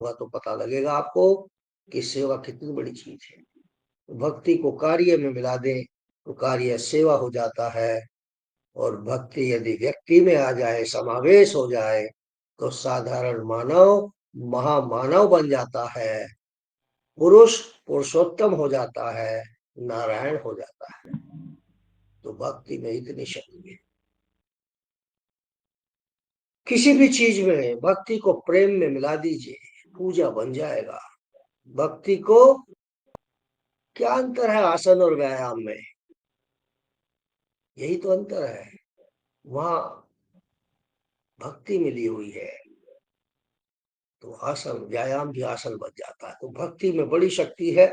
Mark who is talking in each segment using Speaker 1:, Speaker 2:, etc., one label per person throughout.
Speaker 1: तो पता लगेगा आपको कि सेवा कितनी बड़ी चीज है। भक्ति को कार्य में मिला दें तो कार्य सेवा हो जाता है, और भक्ति यदि व्यक्ति में आ जाए, समावेश हो जाए, तो साधारण मानव महामानव बन जाता है, पुरुष पुरुषोत्तम हो जाता है, नारायण हो जाता है। तो भक्ति में इतनी शक्ति है। किसी भी चीज में भक्ति को प्रेम में मिला दीजिए, पूजा बन जाएगा। भक्ति को क्या अंतर है आसन और व्यायाम में? यही तो अंतर है। वहां भक्ति मिली हुई है तो आसन, व्यायाम भी आसन बन जाता है। तो भक्ति में बड़ी शक्ति है।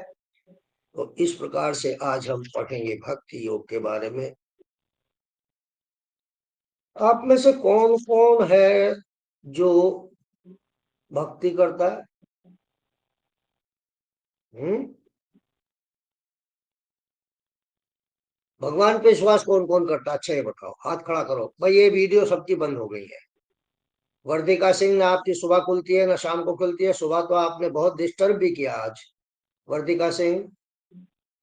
Speaker 1: तो इस प्रकार से आज हम पढ़ेंगे भक्ति योग के बारे में। आप में से कौन कौन है जो भक्ति करता है? हम्म? भगवान पे विश्वास कौन कौन करता है? अच्छा ये बताओ, हाथ खड़ा करो भाई। ये वीडियो सबकी बंद हो गई है। वर्तिका सिंह, ना आपकी सुबह खुलती है ना शाम को खुलती है। सुबह तो आपने बहुत डिस्टर्ब भी किया आज। वर्तिका सिंह,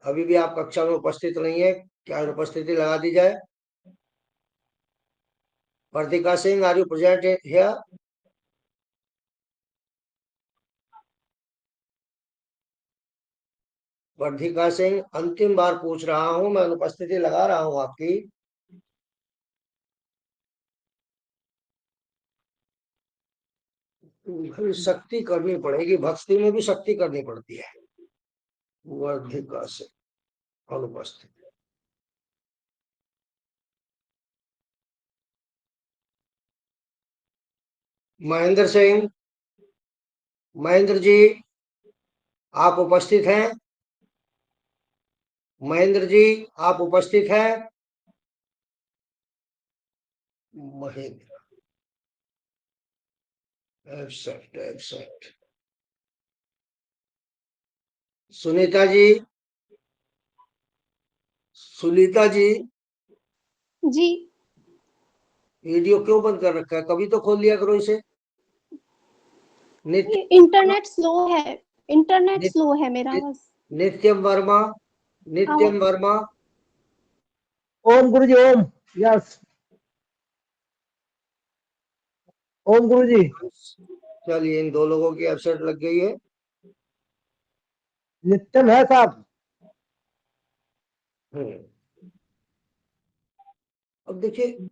Speaker 1: अभी भी आप कक्षा में उपस्थित नहीं है, क्या उपस्थिति लगा दी जाए? Vartika Singh, are you present here? Vartika Singh, अंतिम बार पूछ रहा हूं, मैं अनुपस्थिति लगा रहा हूं आपकी। फिर शक्ति करनी पड़ेगी, भक्ति में भी शक्ति करनी पड़ती है। वर्धिका सिंह अनुपस्थित। महेंद्र सिंह, महेंद्र जी आप उपस्थित हैं? महेंद्र जी आप उपस्थित हैं? Mahendra, absent absent. सुनीता जी, सुनीता जी,
Speaker 2: जी।
Speaker 1: वीडियो क्यों बंद कर रखा है? कभी तो खोल लिया करो इसे। नित्य,
Speaker 2: इंटरनेट स्लो है, इंटरनेट
Speaker 1: नित,
Speaker 2: स्लो है मेरा
Speaker 1: नित,
Speaker 2: बस।
Speaker 1: नित्यम वर्मा, नित्यम वर्मा।
Speaker 3: ओम गुरु जी ओम। यस ओम गुरु जी।
Speaker 1: चलिए, इन दो लोगों की एब्सेंट लग गई है।
Speaker 3: नित्यम है साहब।
Speaker 1: अब देखिए,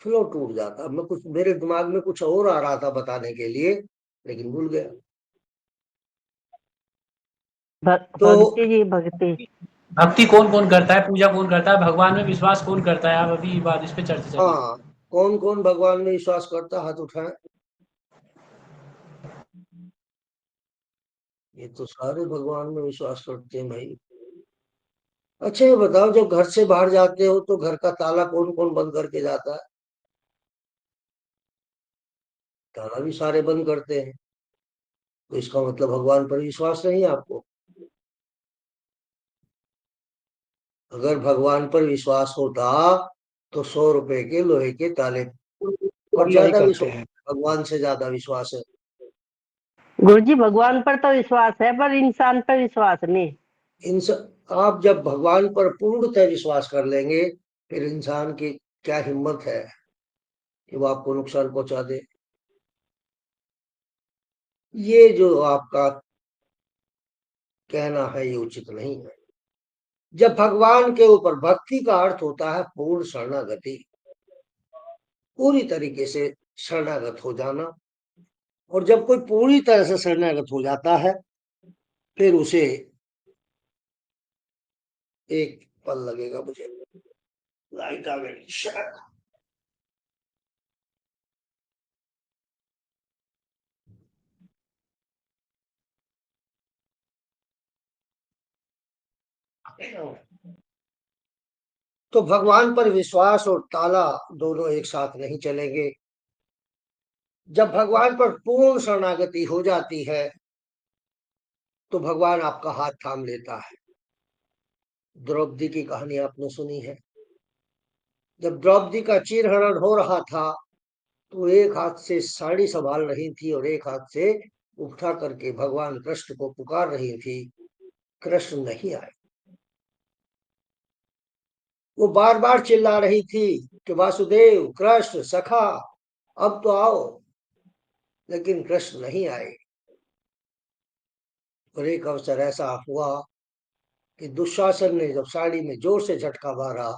Speaker 1: फ्लो टूट जाता। मैं कुछ, मेरे दिमाग में कुछ और आ रहा था बताने के लिए, लेकिन भूल गया। तो
Speaker 4: भक्ति जी, भक्ति
Speaker 5: भक्ति कौन कौन करता है, पूजा कौन करता है, भगवान में विश्वास कौन करता है? आप अभी बात इस पे चर्चा चल रही है।
Speaker 1: हाँ, कौन कौन भगवान में विश्वास करता, हाथ उठाएं। ये तो सारे भगवान में विश्वास करते हैं भाई। अच्छा ये बताओ, जब घर से बाहर जाते हो तो घर का ताला कौन कौन बंद करके जाता है? ताला भी सारे बंद करते हैं। तो इसका मतलब भगवान पर विश्वास नहीं है आपको। अगर भगवान पर विश्वास होता तो 100 रुपए के लोहे के ताले पर
Speaker 3: यही
Speaker 1: ज्यादा
Speaker 3: करते
Speaker 1: विश्वास,
Speaker 3: हैं।
Speaker 1: भगवान से ज्यादा विश्वास है।
Speaker 4: गुरु जी, भगवान पर तो विश्वास है पर इंसान पर विश्वास नहीं।
Speaker 1: आप जब भगवान पर पूर्णतः विश्वास कर लेंगे, फिर इंसान की क्या हिम्मत है कि वो आपको नुकसान पहुंचा दे। ये जो आपका कहना है ये उचित नहीं है। जब भगवान के ऊपर, भक्ति का अर्थ होता है पूर्ण शरणागति, पूरी तरीके से शरणागत हो जाना। और जब कोई पूरी तरह से शरणागत हो जाता है, फिर उसे एक पल लगेगा, मुझे लाइट आ गई शायद। तो भगवान पर विश्वास और ताला दोनों एक साथ नहीं चलेंगे। जब भगवान पर पूर्ण शरणागति हो जाती है तो भगवान आपका हाथ थाम लेता है। द्रौपदी की कहानी आपने सुनी है। जब द्रौपदी का चीरहरण हो रहा था तो एक हाथ से साड़ी संभाल रही थी और एक हाथ से उठा करके भगवान कृष्ण को पुकार रही थी। कृष्ण नहीं आए। वो बार बार चिल्ला रही थी कि वासुदेव, कृष्ण, सखा, अब तो आओ, लेकिन कृष्ण नहीं आए। और एक अवसर ऐसा हुआ कि दुशासन ने जब साड़ी में जोर से झटका मारा,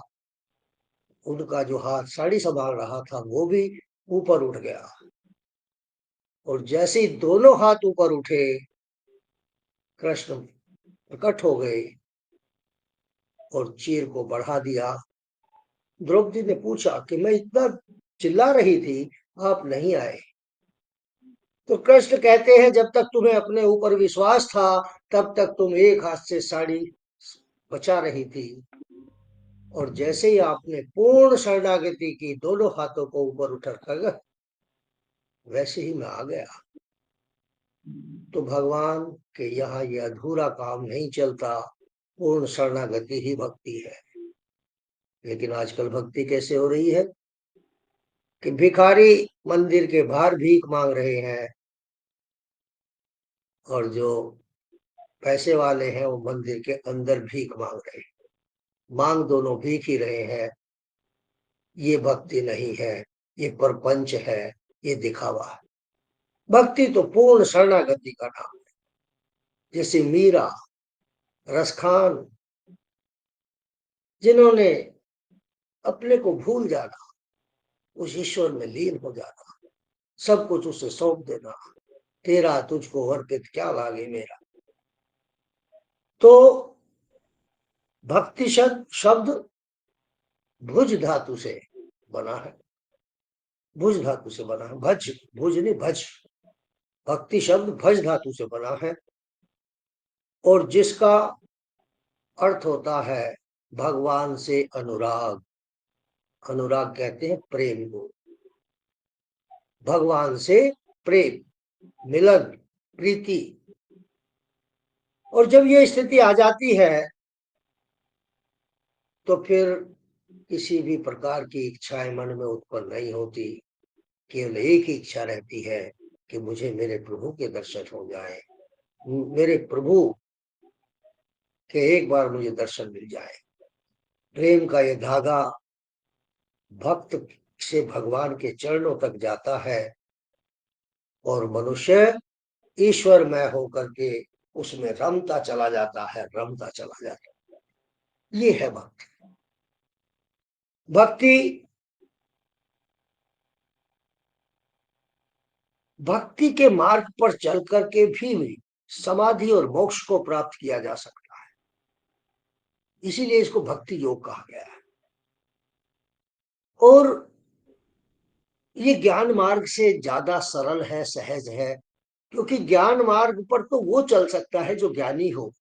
Speaker 1: उनका जो हाथ साड़ी संभाल रहा था वो भी ऊपर उठ गया। और जैसे ही दोनों हाथ ऊपर उठे, कृष्ण प्रकट हो गए और चीर को बढ़ा दिया। द्रौपदी ने पूछा कि मैं इतना चिल्ला रही थी, आप नहीं आए। तो कृष्ण कहते हैं, जब तक तुम्हें अपने ऊपर विश्वास था तब तक तुम एक हाथ से साड़ी बचा रही थी, और जैसे ही आपने पूर्ण शरणागति की, दोनों हाथों को ऊपर उठाकर, वैसे ही मैं आ गया। तो भगवान के यहाँ ये अधूरा काम नहीं चलता, पूर्ण शरणागति ही भक्ति है। लेकिन आजकल भक्ति कैसे हो रही है कि भिखारी मंदिर के बाहर भीख मांग रहे हैं, और जो पैसे वाले हैं वो मंदिर के अंदर भीख मांग रहे हैं। मांग दोनों भीख ही रहे हैं। ये भक्ति नहीं है, ये प्रपंच है, ये दिखावा है। भक्ति तो पूर्ण शरणागति का नाम है। जैसे मीरा, रसखान, जिन्होंने अपने को भूल जाना, उस ईश्वर में लीन हो जाना, सब कुछ उसे सौंप देना, तेरा तुझको अर्पित क्या लागे मेरा। तो भक्ति शब्द भुज धातु से बना है। भुज धातु से बना है, भज, भुज नहीं भज। भक्ति शब्द भज धातु से बना है, और जिसका अर्थ होता है भगवान से अनुराग। अनुराग कहते हैं प्रेम को। भगवान से प्रेम, मिलन, प्रीति। और जब ये स्थिति आ जाती है तो फिर किसी भी प्रकार की इच्छाएं मन में उत्पन्न नहीं होती। केवल एक ही इच्छा रहती है कि मुझे मेरे प्रभु के दर्शन हो जाए, मेरे प्रभु के एक बार मुझे दर्शन मिल जाए। प्रेम का ये धागा भक्त से भगवान के चरणों तक जाता है, और मनुष्य ईश्वरमय होकर के उसमें रमता चला जाता है, रमता चला जाता है। ये है भक्ति। भक्ति भक्ति के मार्ग पर चल करके भी समाधि और मोक्ष को प्राप्त किया जा सकता है। इसीलिए इसको भक्ति योग कहा गया है। और ये ज्ञान मार्ग से ज्यादा सरल है, सहज है, क्योंकि ज्ञान मार्ग पर तो वो चल सकता है जो ज्ञानी हो,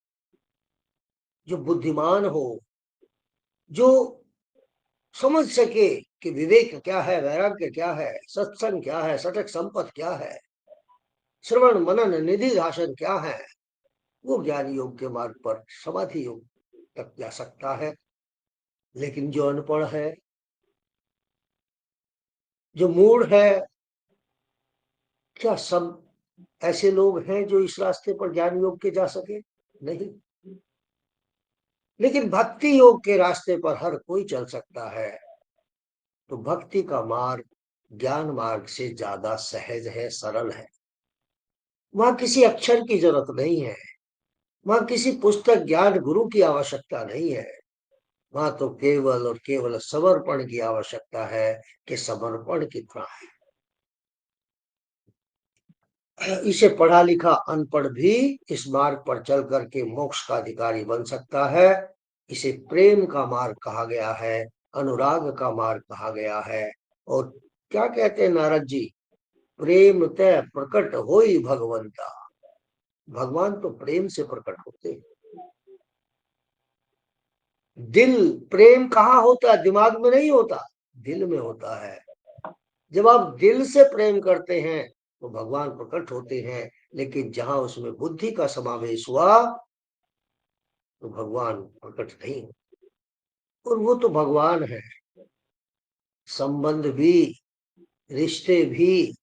Speaker 1: जो बुद्धिमान हो, जो समझ सके कि विवेक क्या है, वैराग्य क्या है, सत्संग क्या है, सटक संपत्ति क्या है, श्रवण मनन निधि ध्यान क्या है। वो ज्ञान योग के मार्ग पर समाधि योग तक जा सकता है। लेकिन जो अनपढ़ है, जो मूढ़ है, क्या सब ऐसे लोग हैं जो इस रास्ते पर ज्ञान योग के जा सके? नहीं। लेकिन भक्ति योग के रास्ते पर हर कोई चल सकता है। तो भक्ति का मार्ग ज्ञान मार्ग से ज्यादा सहज है, सरल है। वहां किसी अक्षर की जरूरत नहीं है, वहां किसी पुस्तक ज्ञान गुरु की आवश्यकता नहीं है। वहां तो केवल और केवल समर्पण की आवश्यकता है कि समर्पण कितना है। इसे पढ़ा लिखा अनपढ़ भी इस मार्ग पर चल करके मोक्ष का अधिकारी बन सकता है। इसे प्रेम का मार्ग कहा गया है, अनुराग का मार्ग कहा गया है। और क्या कहते हैं नारद जी, प्रेम तय प्रकट होई भगवंता। भगवान तो प्रेम से प्रकट होते हैं। दिल प्रेम कहाँ होता है? दिमाग में नहीं होता, दिल में होता है। जब आप दिल से प्रेम करते हैं तो भगवान प्रकट होते हैं। लेकिन जहां उसमें बुद्धि का समावेश हुआ तो भगवान प्रकट नहीं हो। और वो तो भगवान है। संबंध भी रिश्ते भी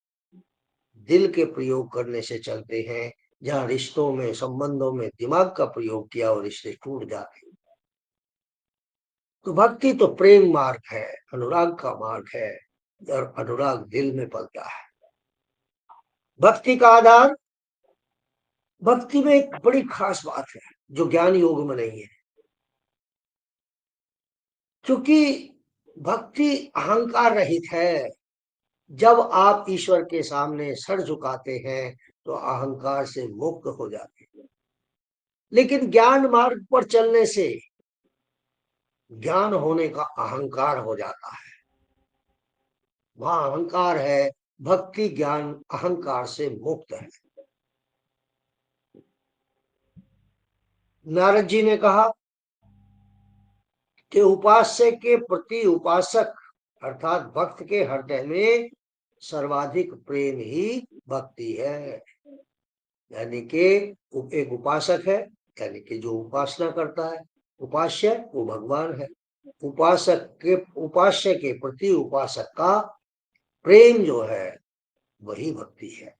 Speaker 1: दिल के प्रयोग करने से चलते हैं। जहां रिश्तों में, संबंधों में दिमाग का प्रयोग किया और रिश्ते टूट जाते हैं। तो भक्ति तो प्रेम मार्ग है, अनुराग का मार्ग है, और अनुराग दिल में पलता है। भक्ति का आधार, भक्ति में एक बड़ी खास बात है जो ज्ञान योग में नहीं है, क्योंकि भक्ति अहंकार रहित है। जब आप ईश्वर के सामने सर झुकाते हैं तो अहंकार से मुक्त हो जाते हैं। लेकिन ज्ञान मार्ग पर चलने से ज्ञान होने का अहंकार हो जाता है। वहां अहंकार है, भक्ति ज्ञान अहंकार से मुक्त है। नारद जी ने कहा कि उपास्य के प्रति उपासक अर्थात भक्त के हृदय में सर्वाधिक प्रेम ही भक्ति है। यानी कि एक उपासक है, यानी कि जो उपासना करता है, उपास्य वो भगवान है। उपास्य के प्रति उपासक का प्रेम जो है वही भक्ति है।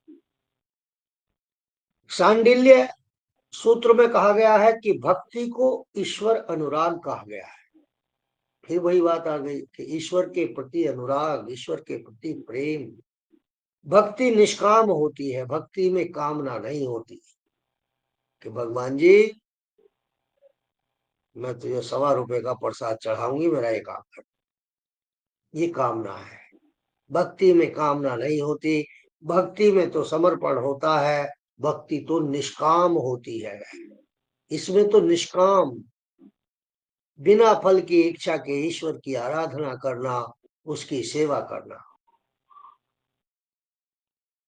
Speaker 1: सांडिल्य सूत्र में कहा गया है कि भक्ति को ईश्वर अनुराग कहा गया है। फिर वही बात आ गई कि ईश्वर के प्रति अनुराग, ईश्वर के प्रति प्रेम। भक्ति निष्काम होती है, भक्ति में कामना नहीं होती कि भगवान जी मैं तुझे ₹1.25 का प्रसाद चढ़ाऊंगी, मेरा ये काम कर। ये कामना है। भक्ति में कामना नहीं होती। भक्ति में तो समर्पण होता है। भक्ति तो निष्काम होती है। इसमें तो निष्काम, बिना फल की इच्छा के ईश्वर की आराधना करना, उसकी सेवा करना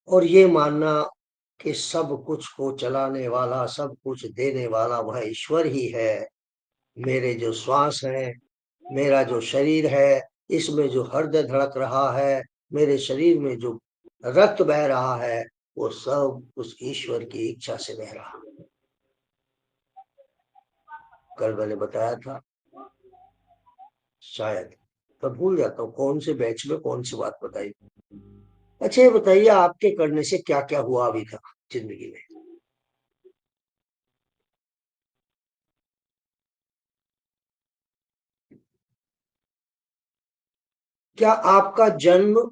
Speaker 1: और ये मानना कि सब कुछ को चलाने वाला, सब कुछ देने वाला वह ईश्वर ही है। मेरे जो श्वास है, मेरा जो शरीर है, इसमें जो हृदय धड़क रहा है, मेरे शरीर में जो रक्त बह रहा है, वो सब उस ईश्वर की इच्छा से बह रहा है। कल मैंने बताया था, शायद तो भूल जाता हूँ कौन से बैच में कौन सी बात बताई। अच्छा ये बताइए, आपके करने से क्या क्या हुआ अभी तक जिंदगी में? क्या आपका जन्म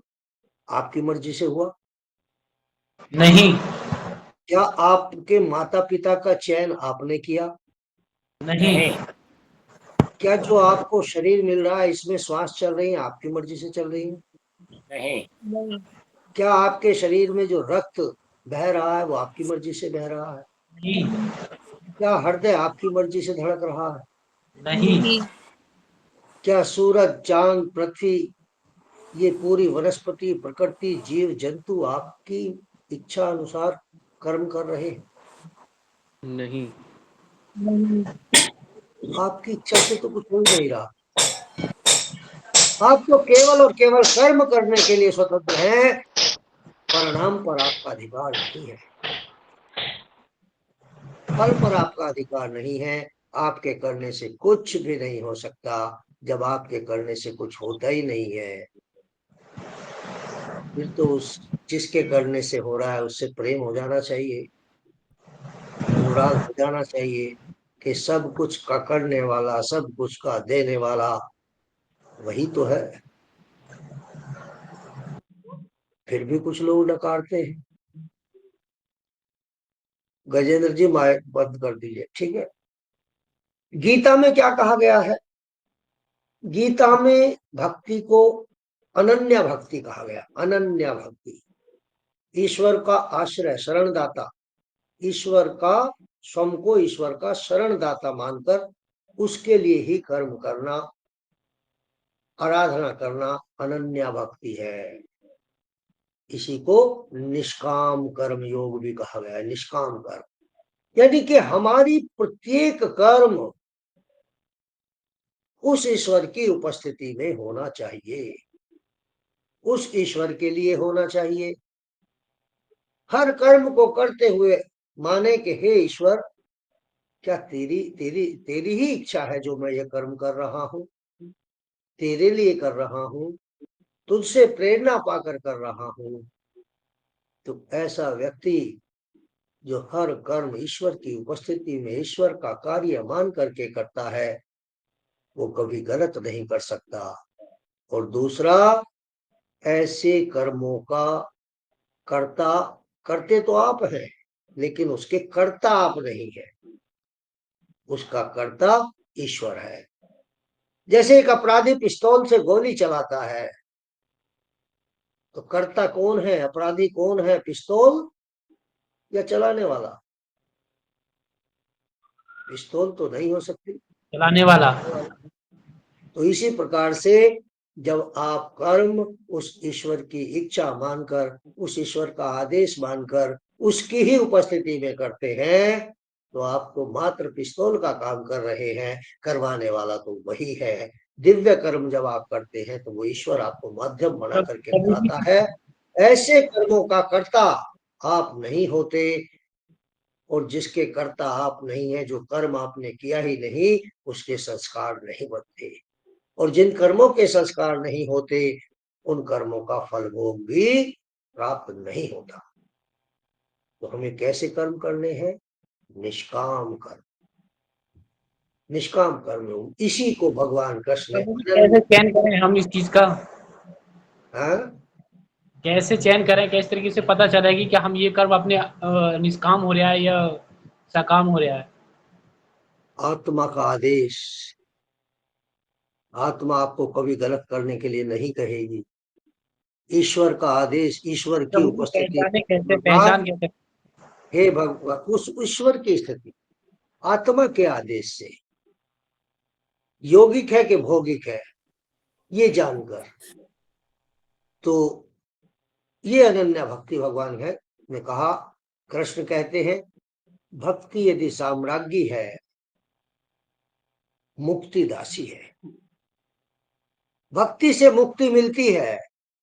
Speaker 1: आपकी मर्जी से हुआ?
Speaker 5: नहीं।
Speaker 1: क्या आपके माता पिता का चयन आपने किया?
Speaker 5: नहीं।
Speaker 1: क्या जो आपको शरीर मिल रहा है, इसमें श्वास चल रही है, आपकी मर्जी से चल रही है?
Speaker 5: नहीं।
Speaker 1: क्या आपके शरीर में जो रक्त बह रहा है वो आपकी मर्जी से बह रहा है?
Speaker 5: नहीं।
Speaker 1: क्या हृदय आपकी मर्जी से धड़क रहा है?
Speaker 5: नहीं।
Speaker 1: क्या सूरज, चांद, पृथ्वी, ये पूरी वनस्पति, प्रकृति, जीव जंतु आपकी इच्छा अनुसार कर्म कर रहे हैं?
Speaker 6: नहीं।
Speaker 1: आपकी इच्छा से तो कुछ हो ही नहीं रहा। आप तो केवल और केवल कर्म करने के लिए स्वतंत्र हैं, परिणाम पर आपका अधिकार नहीं है। फल पर आपका अधिकार नहीं है। आपके करने से कुछ भी नहीं हो सकता। जब आपके करने से कुछ होता ही नहीं है, फिर तो उस जिसके करने से हो रहा है उससे प्रेम हो जाना चाहिए, अनुराग हो जाना चाहिए कि सब कुछ का करने वाला, सब कुछ का देने वाला वही तो है। फिर भी कुछ लोग नकारते हैं। गजेंद्र जी माइक बंद कर दीजिए, ठीक है। गीता में क्या कहा गया है? गीता में भक्ति को अनन्या भक्ति कहा गया। अनन्या भक्ति, ईश्वर का आश्रय, शरणदाता, ईश्वर का, स्वयं को ईश्वर का शरणदाता मानकर उसके लिए ही कर्म करना, आराधना करना अनन्या भक्ति है। इसी को निष्काम कर्म योग भी कहा गया है। निष्काम कर्म यानी कि हमारी प्रत्येक कर्म उस ईश्वर की उपस्थिति में होना चाहिए, उस ईश्वर के लिए होना चाहिए। हर कर्म को करते हुए माने कि हे ईश्वर, क्या तेरी तेरी तेरी ही इच्छा है जो मैं ये कर्म कर रहा हूं, तेरे लिए कर रहा हूं। तुझसे प्रेरणा पाकर कर रहा हूं, तो ऐसा व्यक्ति जो हर कर्म ईश्वर की उपस्थिति में ईश्वर का कार्य मान करके करता है, वो कभी गलत नहीं कर सकता। और दूसरा, ऐसे कर्मों का कर्ता, करते तो आप हैं, लेकिन उसके कर्ता आप नहीं है, उसका कर्ता ईश्वर है। जैसे एक अपराधी पिस्तौल से गोली चलाता है, तो कर्ता कौन है, अपराधी कौन है, पिस्तौल या चलाने वाला? पिस्तौल तो नहीं हो सकती।
Speaker 5: चलाने वाला।
Speaker 1: तो इसी प्रकार से जब आप कर्म उस ईश्वर की इच्छा मानकर, उस ईश्वर का आदेश मानकर, उसकी ही उपस्थिति में करते हैं, तो आप तो मात्र पिस्तौल का काम कर रहे हैं, करवाने वाला तो वही है। दिव्य कर्म जब आप करते हैं तो वो ईश्वर आपको माध्यम बना करके कराता है। ऐसे कर्मों का कर्ता आप नहीं होते, और जिसके कर्ता आप नहीं है, जो कर्म आपने किया ही नहीं, उसके संस्कार नहीं बनते, और जिन कर्मों के संस्कार नहीं होते, उन कर्मों का फल भोग भी प्राप्त नहीं होता। तो हमें कैसे कर्म करने हैं? निष्काम कर्म। निष्काम कर्म, इसी को भगवान कृष्ण ने
Speaker 5: कैसे चयन करें हम इस चीज का?
Speaker 1: हाँ?
Speaker 5: कैसे चयन करें, किस तरीके से पता चलेगी कि हम ये कर्म अपने निष्काम हो रहा है या सकाम हो रहा है?
Speaker 1: आत्मा का आदेश। आत्मा आपको कभी गलत करने के लिए नहीं कहेगी। ईश्वर का आदेश, ईश्वर की उपस्थिति,
Speaker 5: कैसे
Speaker 1: भगवान,
Speaker 5: पहचान कैसे?
Speaker 1: हे भगवान, उस ईश्वर की स्थिति आत्मा के आदेश से, यौगिक है कि भौगिक है, ये जानकर, तो ये अनन्य भक्ति भगवान है ने कहा। कृष्ण कहते हैं, भक्ति यदि साम्राज्ञी है, मुक्ति दासी है। भक्ति से मुक्ति मिलती है,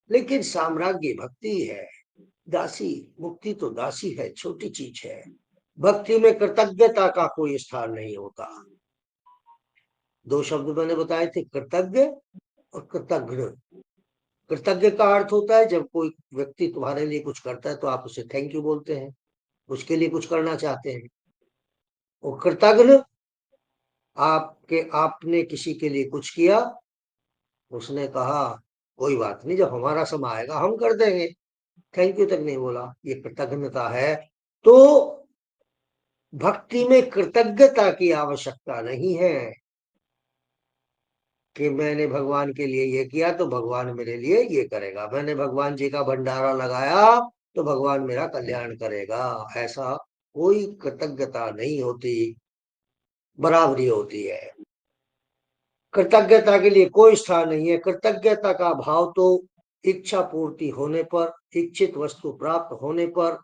Speaker 1: लेकिन साम्राज्ञी भक्ति है। दासी, मुक्ति तो दासी है, छोटी चीज है। भक्ति में कृतज्ञता का कोई स्थान नहीं होता। दो शब्द मैंने बताए थे, कृतज्ञ और कृतज्ञ। कृतज्ञ का अर्थ होता है जब कोई व्यक्ति तुम्हारे लिए कुछ करता है तो आप उसे थैंक यू बोलते हैं, उसके लिए कुछ करना चाहते हैं। और कृतज्ञ, आपने किसी के लिए कुछ किया, उसने कहा कोई बात नहीं, जब हमारा समय आएगा हम कर देंगे, थैंक यू तक नहीं बोला, ये कृतज्ञता है। तो भक्ति में कृतज्ञता की आवश्यकता नहीं है कि मैंने भगवान के लिए ये किया तो भगवान मेरे लिए ये करेगा, मैंने भगवान जी का भंडारा लगाया तो भगवान मेरा कल्याण करेगा। ऐसा कोई कृतज्ञता नहीं होती, बराबरी होती है। कृतज्ञता के लिए कोई स्थान नहीं है। कृतज्ञता का भाव तो इच्छा पूर्ति होने पर, इच्छित वस्तु प्राप्त होने पर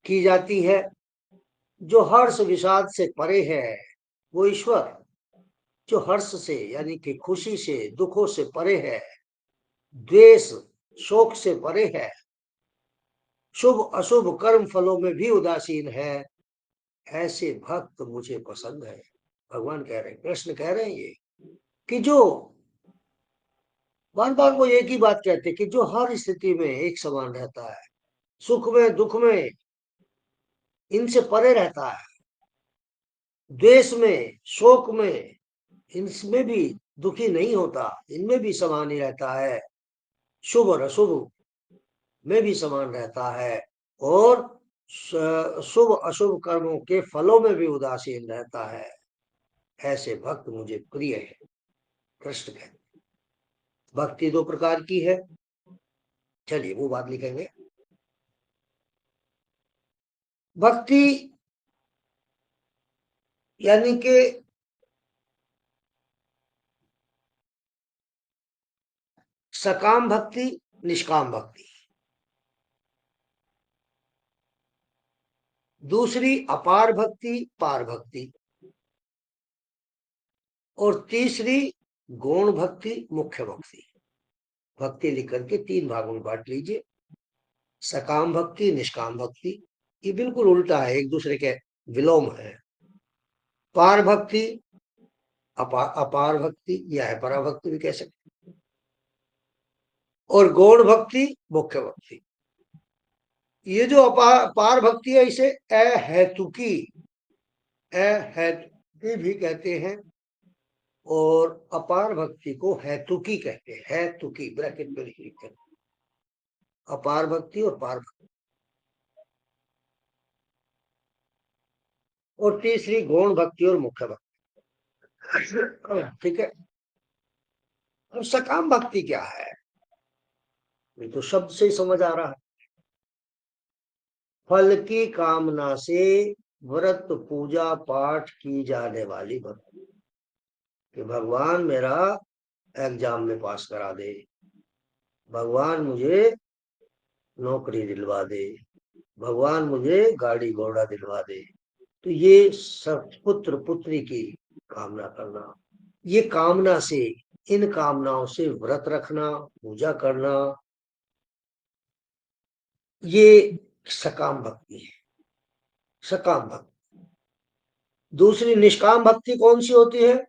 Speaker 1: की जाती है। जो हर्ष विषाद से परे है वो ईश्वर, जो हर्ष से यानी कि खुशी से, दुखों से परे है, द्वेष शोक से परे है, शुभ अशुभ कर्म फलों में भी उदासीन है, ऐसे भक्त मुझे पसंद है। भगवान कह रहे हैं, कृष्ण कह रहे हैं ये, कि जो बार बार वो एक ही बात कहते कि जो हर स्थिति में एक समान रहता है, सुख में दुख में इनसे परे रहता है, द्वेष में शोक में इनमें भी दुखी नहीं होता, इनमें भी समान ही रहता है, शुभ और अशुभ में भी समान रहता है, और शुभ अशुभ कर्मों के फलों में भी उदासीन रहता है, ऐसे भक्त मुझे प्रिय है। कृष्ण कहते, भक्ति दो प्रकार की है। चलिए वो बात लिखेंगे। भक्ति यानी कि सकाम भक्ति, निष्काम भक्ति। दूसरी अपार भक्ति, पार भक्ति। और तीसरी गौण भक्ति, मुख्य भक्ति। भक्ति लिख करके तीन भागों में बांट लीजिए। सकाम भक्ति, निष्काम भक्ति, ये बिल्कुल उल्टा है, एक दूसरे के विलोम है। पार भक्ति, अपार भक्ति या अपरा भक्ति भी कह सकते हैं। और गौण भक्ति मुख्य भक्ति। ये जो अपार भक्ति है इसे अहेतुकी भी कहते हैं और अपार भक्ति को हेतुकी कहते हैं। हेतुकी ब्रैकेट में लिखते हैं, अपार भक्ति और पार भक्ति। और तीसरी गौण भक्ति और मुख्य भक्ति। ठीक है। अब सकाम भक्ति क्या है, ये तो शब्द से ही समझ आ रहा है। फल की कामना से व्रत पूजा पाठ की जाने वाली भक्ति, कि भगवान मेरा एग्जाम में पास करा दे, भगवान मुझे नौकरी दिलवा दे, भगवान मुझे गाड़ी घोड़ा दिलवा दे। तो ये सब पुत्र पुत्री की कामना करना, ये कामना से, इन कामनाओं से व्रत रखना, पूजा करना, ये सकाम भक्ति है। सकाम भक्ति। दूसरी निष्काम भक्ति कौन सी होती है?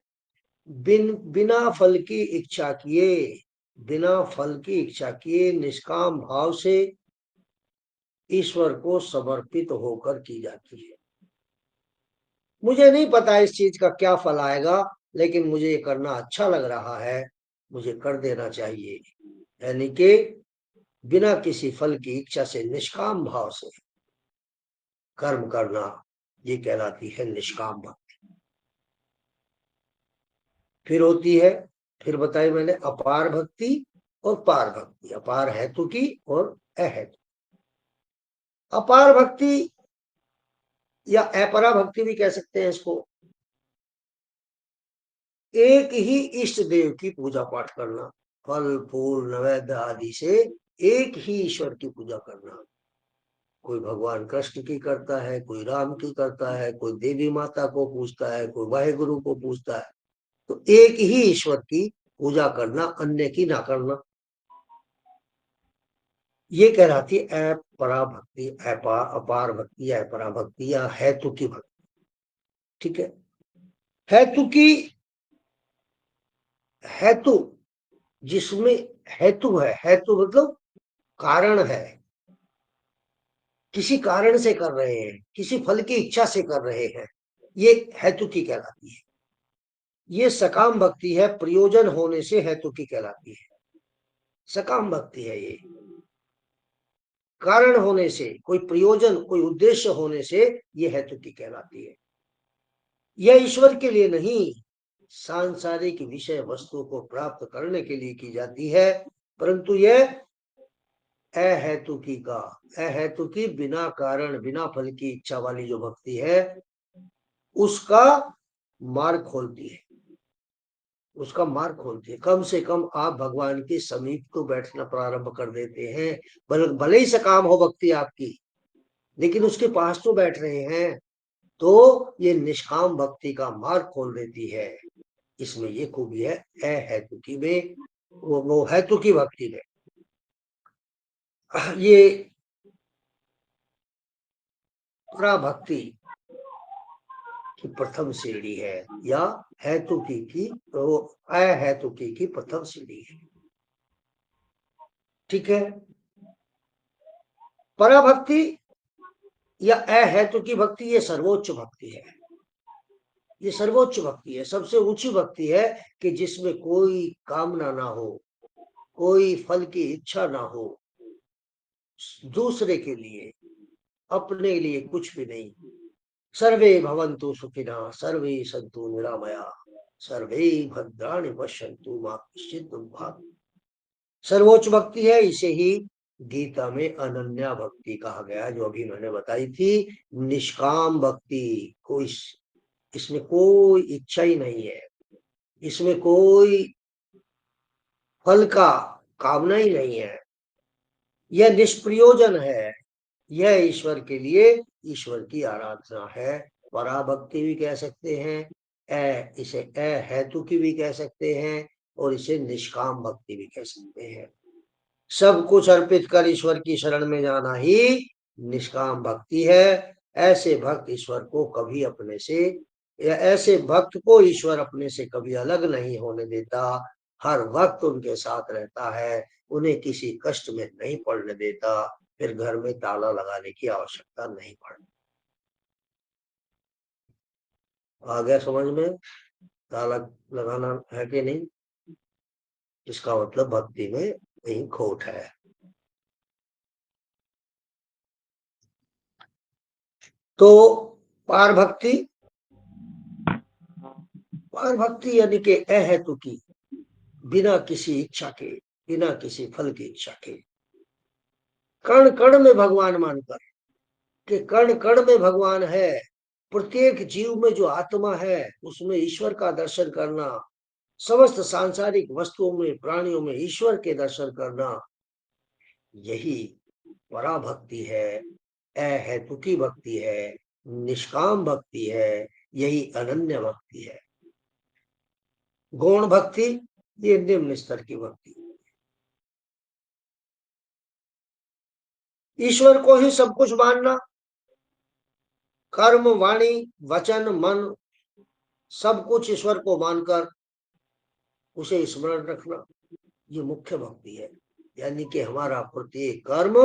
Speaker 1: बिना फल की इच्छा किए, बिना फल की इच्छा किए निष्काम भाव से ईश्वर को समर्पित होकर की जाती है। मुझे नहीं पता इस चीज का क्या फल आएगा, लेकिन मुझे ये करना अच्छा लग रहा है, मुझे कर देना चाहिए। यानी कि बिना किसी फल की इच्छा से निष्काम भाव से कर्म करना, ये कहलाती है निष्काम भक्ति। फिर होती है, फिर बताई मैंने, अपार भक्ति और पार भक्ति। अपार हेतु की और अहेतु। अपार भक्ति या अपरा भक्ति भी कह सकते हैं इसको। एक ही इष्ट देव की पूजा पाठ करना, फल फूल नैवेद्य आदि से एक ही ईश्वर की पूजा करना। कोई भगवान कृष्ण की करता है, कोई राम की करता है, कोई देवी माता को पूजता है, कोई वाहेगुरु को पूजता है। तो एक ही ईश्वर की पूजा करना, अन्य की ना करना, ये कहलाती है अपरा भक्ति, अपार भक्ति या अपरा भक्ति या हेतु की भक्ति। ठीक है। हेतु की, हेतु जिसमें हेतु है, हेतु मतलब कारण है, किसी कारण से कर रहे हैं, किसी फल की इच्छा से कर रहे हैं, ये हेतु की कहलाती है। ये सकाम भक्ति है, प्रयोजन होने से हेतु की कहलाती है। सकाम भक्ति है ये, कारण होने से, कोई प्रयोजन, कोई उद्देश्य होने से ये हेतु की कहलाती है। यह ईश्वर के लिए नहीं, सांसारिक विषय वस्तु को प्राप्त करने के लिए की जाती है, परंतु यह अहेतुकी का, अहेतुकी बिना कारण बिना फल की इच्छा वाली जो भक्ति है उसका मार्ग खोलती है, उसका मार्ग खोलती है। कम से कम आप भगवान के समीप तो बैठना प्रारंभ कर देते हैं। भले ही सकाम हो भक्ति आपकी, लेकिन उसके पास तो बैठ रहे हैं, तो ये निष्काम भक्ति का मार्ग खोल देती है। इसमें ये खूबी है अहेतुकी में, वो हेतुकी भक्ति में। ये पराभक्ति की प्रथम सीढ़ी है, या हेतुकी की, तो अहेतुकी की प्रथम सीढ़ी है। ठीक है। पराभक्ति या अहेतुकी भक्ति ये सर्वोच्च भक्ति है। ये सर्वोच्च भक्ति है, सबसे ऊंची भक्ति है, कि जिसमें कोई कामना ना हो, कोई फल की इच्छा ना हो, दूसरे के लिए, अपने लिए कुछ भी नहीं। सर्वे भवन्तु सुखिनः, सर्वे सन्तु निरामया, सर्वे भद्राणि पश्यन्तु मा कश्चित् दुर्भाग्। सर्वोच्च भक्ति है, इसे ही गीता में अनन्या भक्ति कहा गया, जो अभी मैंने बताई थी। निष्काम भक्ति, कोई इसमें कोई इच्छा ही नहीं है, इसमें कोई फल का कामना ही नहीं है, यह निष्प्रयोजन है, यह ईश्वर के लिए ईश्वर की आराधना है। पराभक्ति भी कह सकते हैं, इसे अहेतु की भी कह सकते हैं, और इसे निष्काम भक्ति भी कह सकते हैं। सब कुछ अर्पित कर ईश्वर की शरण में जाना ही निष्काम भक्ति है। ऐसे भक्त ईश्वर को कभी अपने से, या ऐसे भक्त को ईश्वर अपने से कभी अलग नहीं होने देता, हर वक्त उनके साथ रहता है, उन्हें किसी कष्ट में नहीं पड़ने देता, फिर घर में ताला लगाने की आवश्यकता नहीं पड़ती। आ गया समझ में? ताला लगाना है कि नहीं? इसका मतलब भक्ति में कहीं खोट है। तो पार भक्ति, पार भक्ति यानी कि अहेतुकी, बिना किसी इच्छा के, बिना किसी फल की इच्छा के, कण कण में भगवान मानकर कि कण कण में भगवान है, प्रत्येक जीव में जो आत्मा है उसमें ईश्वर का दर्शन करना, समस्त सांसारिक वस्तुओं में, प्राणियों में ईश्वर के दर्शन करना, यही पराभक्ति है, अहेतुकी भक्ति है, निष्काम भक्ति है, यही अनन्य भक्ति है। गौण भक्ति ये निम्न स्तर की भक्ति, ईश्वर को ही सब कुछ मानना, कर्म वाणी वचन मन सब कुछ ईश्वर को मानकर उसे स्मरण रखना, ये मुख्य भक्ति है। यानी कि हमारा प्रत्येक कर्म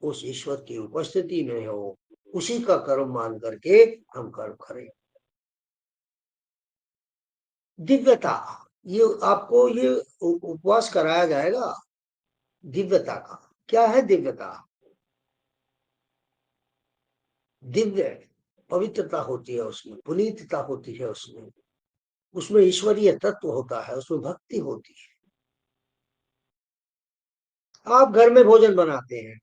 Speaker 1: उस ईश्वर की उपस्थिति में हो, उसी का कर्म मान करके हम कर्म करें। दिव्यता, ये आपको ये उपवास कराया जाएगा दिव्यता का। क्या है दिव्यता? दिव्य पवित्रता होती है उसमें, पुनीतता होती है उसमें, उसमें ईश्वरीय तत्व होता है, उसमें भक्ति होती है। आप घर में भोजन बनाते हैं,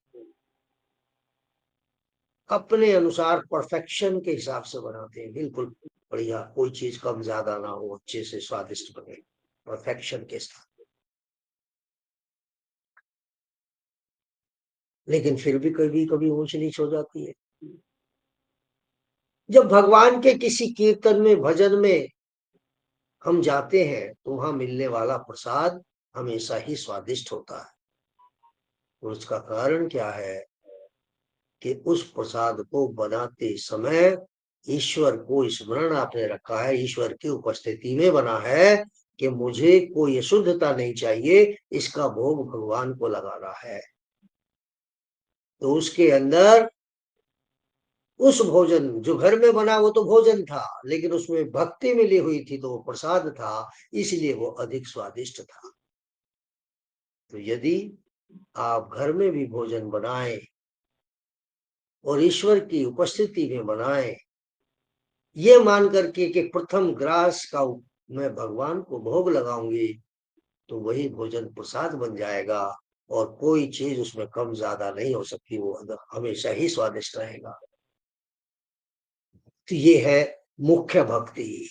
Speaker 1: अपने अनुसार परफेक्शन के हिसाब से बनाते हैं, बिल्कुल बढ़िया, कोई चीज कम ज्यादा ना हो, अच्छे से स्वादिष्ट बने, परफेक्शन के साथ। लेकिन फिर भी कभी कभी ऊंच नीच हो जाती है। जब भगवान के किसी कीर्तन में, भजन में हम जाते हैं तो वहां मिलने वाला प्रसाद हमेशा ही स्वादिष्ट होता है। और उसका कारण क्या है कि उस प्रसाद को बनाते समय ईश्वर को स्मरण आपने रखा है, ईश्वर की उपस्थिति में बना है कि मुझे कोई अशुद्धता नहीं चाहिए, इसका भोग भगवान को लगाना है। तो उसके अंदर उस भोजन जो घर में बना वो तो भोजन था, लेकिन उसमें भक्ति मिली हुई थी तो वो प्रसाद था, इसलिए वो अधिक स्वादिष्ट था। तो यदि आप घर में भी भोजन बनाएं और ईश्वर की उपस्थिति में बनाएं, ये मान करके कि प्रथम ग्रास का मैं भगवान को भोग लगाऊंगी, तो वही भोजन प्रसाद बन जाएगा और कोई चीज उसमें कम ज्यादा नहीं हो सकती, वो हमेशा ही स्वादिष्ट रहेगा। तो ये है मुख्य भक्ति,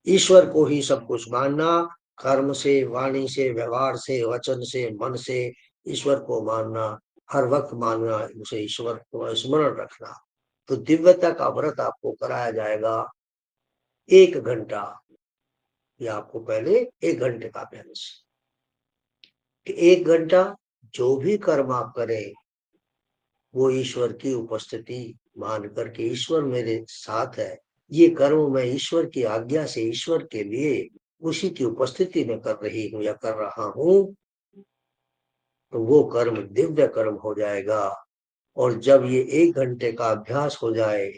Speaker 1: ईश्वर को ही सब कुछ मानना, कर्म से, वाणी से, व्यवहार से, वचन से, मन से ईश्वर को मानना, हर वक्त मानना, उसे ईश्वर को स्मरण रखना। तो दिव्यता का व्रत आपको कराया जाएगा 1 घंटा, या आपको पहले 1 घंटे का अभ्यास, 1 घंटा जो भी कर्म आप करें वो ईश्वर की उपस्थिति मान करके, ईश्वर मेरे साथ है, ये कर्म मैं ईश्वर की आज्ञा से, ईश्वर के लिए, उसी की उपस्थिति में कर रही हूं या कर रहा हूं, तो वो कर्म दिव्य कर्म हो जाएगा। और जब ये 1 घंटे का अभ्यास हो जाए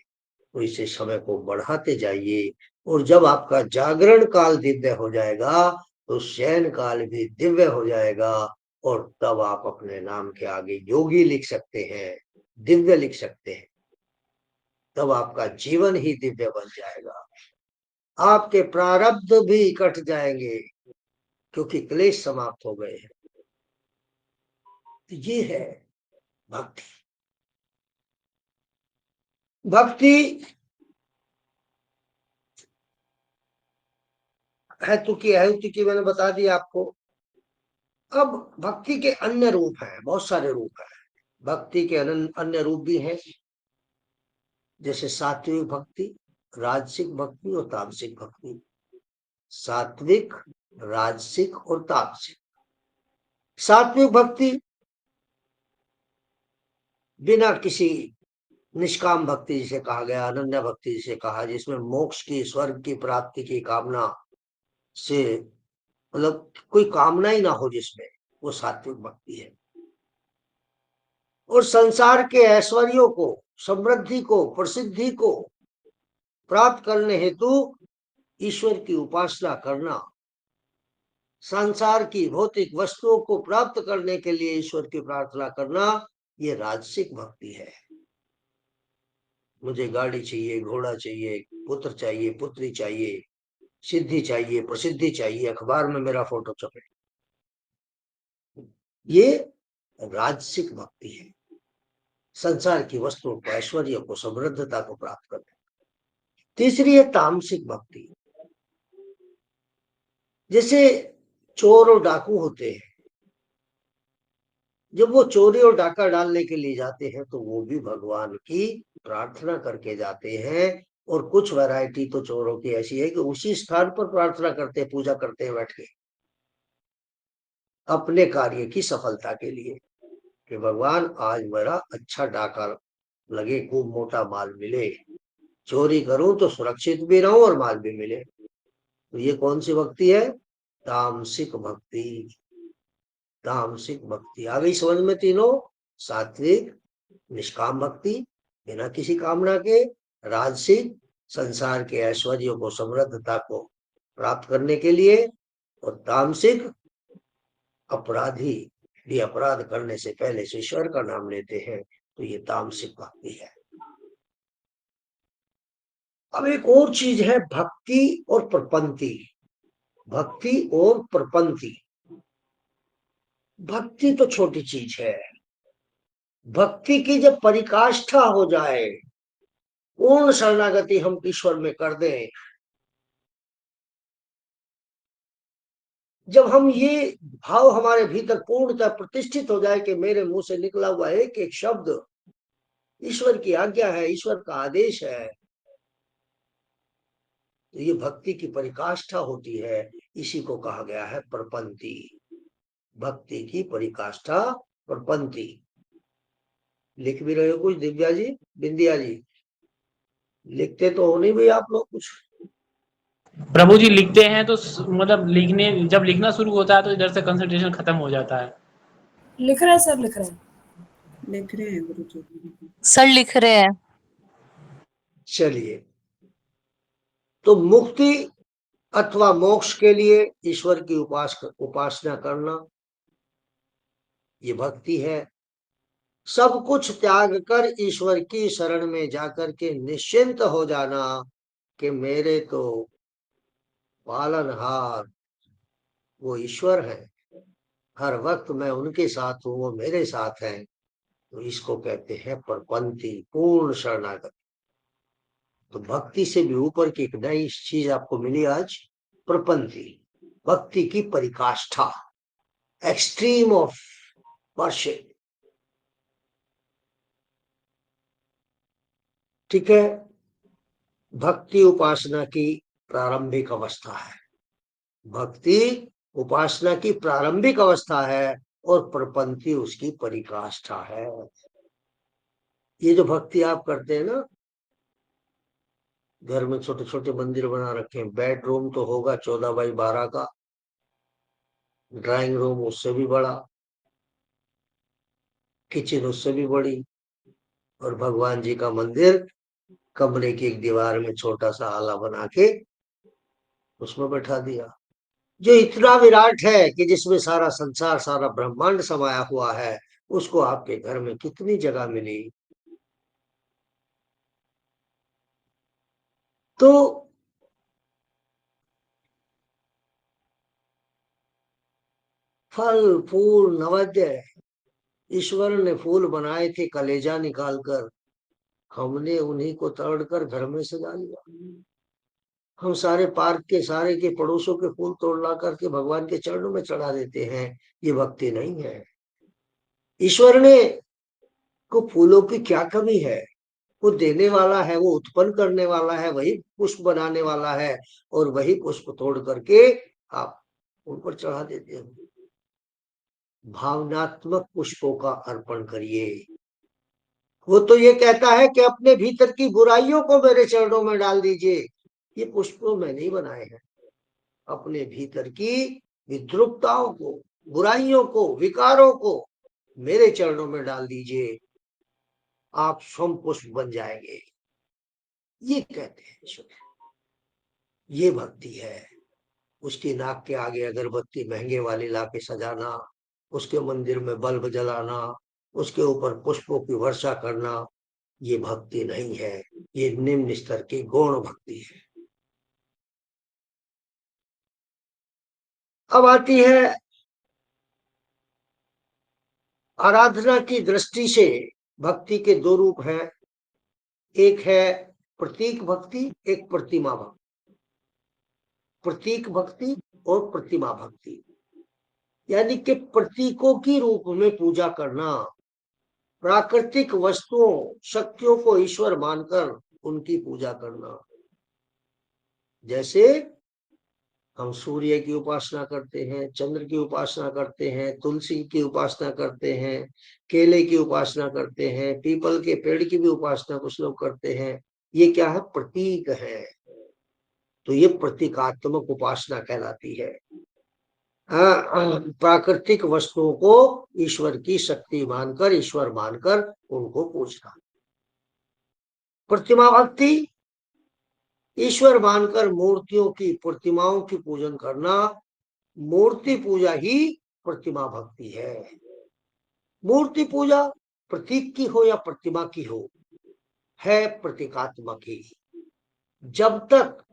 Speaker 1: तो इसे समय को बढ़ाते जाइए, और जब आपका जागरण काल दिव्य हो जाएगा तो शयन काल भी दिव्य हो जाएगा, और तब आप अपने नाम के आगे योगी लिख सकते हैं, दिव्य लिख सकते हैं। तब आपका जीवन ही दिव्य बन जाएगा, आपके प्रारब्ध भी कट जाएंगे क्योंकि क्लेश समाप्त हो गए हैं। तो ये है भक्ति। भक्ति हेतु की मैंने बता दी आपको। अब भक्ति के अन्य रूप हैं, बहुत सारे रूप हैं। भक्ति के अन्य रूप भी हैं, जैसे सात्विक भक्ति, राजसिक भक्ति और तामसिक भक्ति। सात्विक, राजसिक और तामसिक। सात्विक भक्ति बिना किसी, निष्काम भक्ति जिसे कहा गया, अनन्य भक्ति जिसे कहा, जिसमें मोक्ष की, स्वर्ग की प्राप्ति की कामना से मतलब कोई कामना ही ना हो जिसमें, वो सात्विक भक्ति है। और संसार के ऐश्वर्यों को, समृद्धि को, प्रसिद्धि को प्राप्त करने हेतु ईश्वर की उपासना करना, संसार की भौतिक वस्तुओं को प्राप्त करने के लिए ईश्वर की प्रार्थना करना, ये राजसिक भक्ति है। मुझे गाड़ी चाहिए, घोड़ा चाहिए, पुत्र चाहिए, पुत्री चाहिए, सिद्धि चाहिए, प्रसिद्धि चाहिए, अखबार में मेरा फोटो छपे, ये राजसिक भक्ति है। संसार की वस्तुओं को, ऐश्वर्य को, समृद्धता को प्राप्त करना। तीसरी है तामसिक भक्ति। जैसे चोर और डाकू होते हैं, जब वो चोरी और डाका डालने के लिए जाते हैं तो वो भी भगवान की प्रार्थना करके जाते हैं। और कुछ वैरायटी तो चोरों की ऐसी है कि उसी स्थान पर प्रार्थना करते हैं, पूजा करते हैं बैठ के, अपने कार्य की सफलता के लिए, कि भगवान आज मेरा अच्छा डाका लगे, खूब मोटा माल मिले, चोरी करूं तो सुरक्षित भी रहूं और माल भी मिले। तो ये कौन सी भक्ति है? तामसिक भक्ति। तामसिक भक्ति आ गई समझ में तीनों? सात्विक निष्काम भक्ति, बिना किसी कामना के। राजसिक संसार के ऐश्वर्यों को, समृद्धता को प्राप्त करने के लिए। और तामसिक अपराधी भी अपराध करने से पहले से ईश्वर का नाम लेते हैं, तो ये तामसिक भक्ति है। अब एक और चीज है भक्ति और प्रपंति। भक्ति और प्रपंति। भक्ति तो छोटी चीज है। भक्ति की जब परिकाष्ठा हो जाए, पूर्ण शरणागति हम ईश्वर में कर दें, जब हम ये भाव हमारे भीतर पूर्णतः प्रतिष्ठित हो जाए कि मेरे मुंह से निकला हुआ एक एक शब्द ईश्वर की आज्ञा है, ईश्वर का आदेश है, तो ये भक्ति की परिकाष्ठा होती है। इसी को कहा गया है प्रपंति। भक्ति की परिकाष्ठा प्रपंति। लिख भी रहे हो कुछ दिव्या जी, बिंदिया जी? लिखते तो हो नहीं भाई आप लोग कुछ?
Speaker 5: प्रभु जी लिखते हैं तो मतलब जब लिखना शुरू होता है तो इधर से कंसंट्रेशन खत्म हो जाता है।
Speaker 7: लिख रहे हैं सर, लिख रहे हैं
Speaker 8: गुरुजी।
Speaker 7: सर, लिख रहे हैं।
Speaker 1: चलिए, तो मुक्ति अथवा मोक्ष के लिए ईश्वर की उपासना करना, ये भक्ति है। सब कुछ त्याग कर ईश्वर की शरण में जाकर के निश्चिंत हो जाना कि मेरे तो पालनहार वो ईश्वर है, हर वक्त मैं उनके साथ हूं, वो मेरे साथ हैं, तो इसको कहते हैं प्रपंति, पूर्ण शरणागति। तो भक्ति से भी ऊपर की एक नई चीज आपको मिली आज, प्रपंति। भक्ति की परिकाष्ठा, एक्सट्रीम ऑफ वर्शिप। ठीक है, भक्ति उपासना की प्रारंभिक अवस्था है। भक्ति उपासना की प्रारंभिक अवस्था है और प्रपंति उसकी परिकाष्ठा है। ये जो भक्ति आप करते हैं ना, घर में छोटे छोटे मंदिर बना रखे हैं, बेडरूम तो होगा 14x12 का, ड्राइंग रूम उससे भी बड़ा, किचन उससे भी बड़ी, और भगवान जी का मंदिर कमरे की एक दीवार में छोटा सा आला बना के उसमें बैठा दिया। जो इतना विराट है कि जिसमें सारा संसार, सारा ब्रह्मांड समाया हुआ है, उसको आपके घर में कितनी जगह मिली? तो फल फूल नैवेद्य, ईश्वर ने फूल बनाए थे कलेजा निकालकर, हमने उन्हीं को तोड़कर घर में सजा लिया। हम सारे पार्क के, सारे के पड़ोसों के फूल तोड़ ला करके भगवान के चरणों में चढ़ा देते हैं। ये भक्ति नहीं है। ईश्वर ने को फूलों की क्या कमी है? वो देने वाला है, वो उत्पन्न करने वाला है, वही पुष्प बनाने वाला है, और वही पुष्प तोड़ करके आप उन पर चढ़ा देते हो। भावनात्मक पुष्पों का अर्पण करिए। वो तो ये कहता है कि अपने भीतर की बुराइयों को मेरे चरणों में डाल दीजिए। ये पुष्पों में नहीं बनाए हैं, अपने भीतर की विद्रुपताओं को, बुराइयों को, विकारों को मेरे चरणों में डाल दीजिए, आप स्वयं पुष्प बन जाएंगे। ये कहते हैं ईश्वर। ये भक्ति है। उसकी नाक के आगे अगरबत्ती महंगे वाली लाके सजाना, उसके मंदिर में बल्ब जलाना, उसके ऊपर पुष्पों की वर्षा करना, ये भक्ति नहीं है, ये निम्न स्तर की गौण भक्ति है। अब आती है आराधना की दृष्टि से भक्ति के दो रूप हैं, एक है प्रतीक भक्ति, एक प्रतिमा भक्ति। प्रतीक भक्ति और प्रतिमा भक्ति यानी कि प्रतीकों की रूप में पूजा करना, प्राकृतिक वस्तुओं, शक्तियों को ईश्वर मानकर उनकी पूजा करना। जैसे हम सूर्य की उपासना करते हैं, चंद्र की उपासना करते हैं, तुलसी की उपासना करते हैं, केले की उपासना करते हैं, पीपल के पेड़ की भी उपासना कुछ लोग करते हैं। ये क्या है? प्रतीक है। तो ये प्रतीकात्मक उपासना कहलाती है। प्राकृतिक वस्तुओं को ईश्वर की शक्ति मानकर, ईश्वर मानकर उनको पूजना। प्रतिमा भक्ति ईश्वर मानकर मूर्तियों की, प्रतिमाओं की पूजन करना। मूर्ति पूजा ही प्रतिमा भक्ति है। मूर्ति पूजा प्रतीक की हो या प्रतिमा की हो, है प्रतीकात्मक ही। जब तक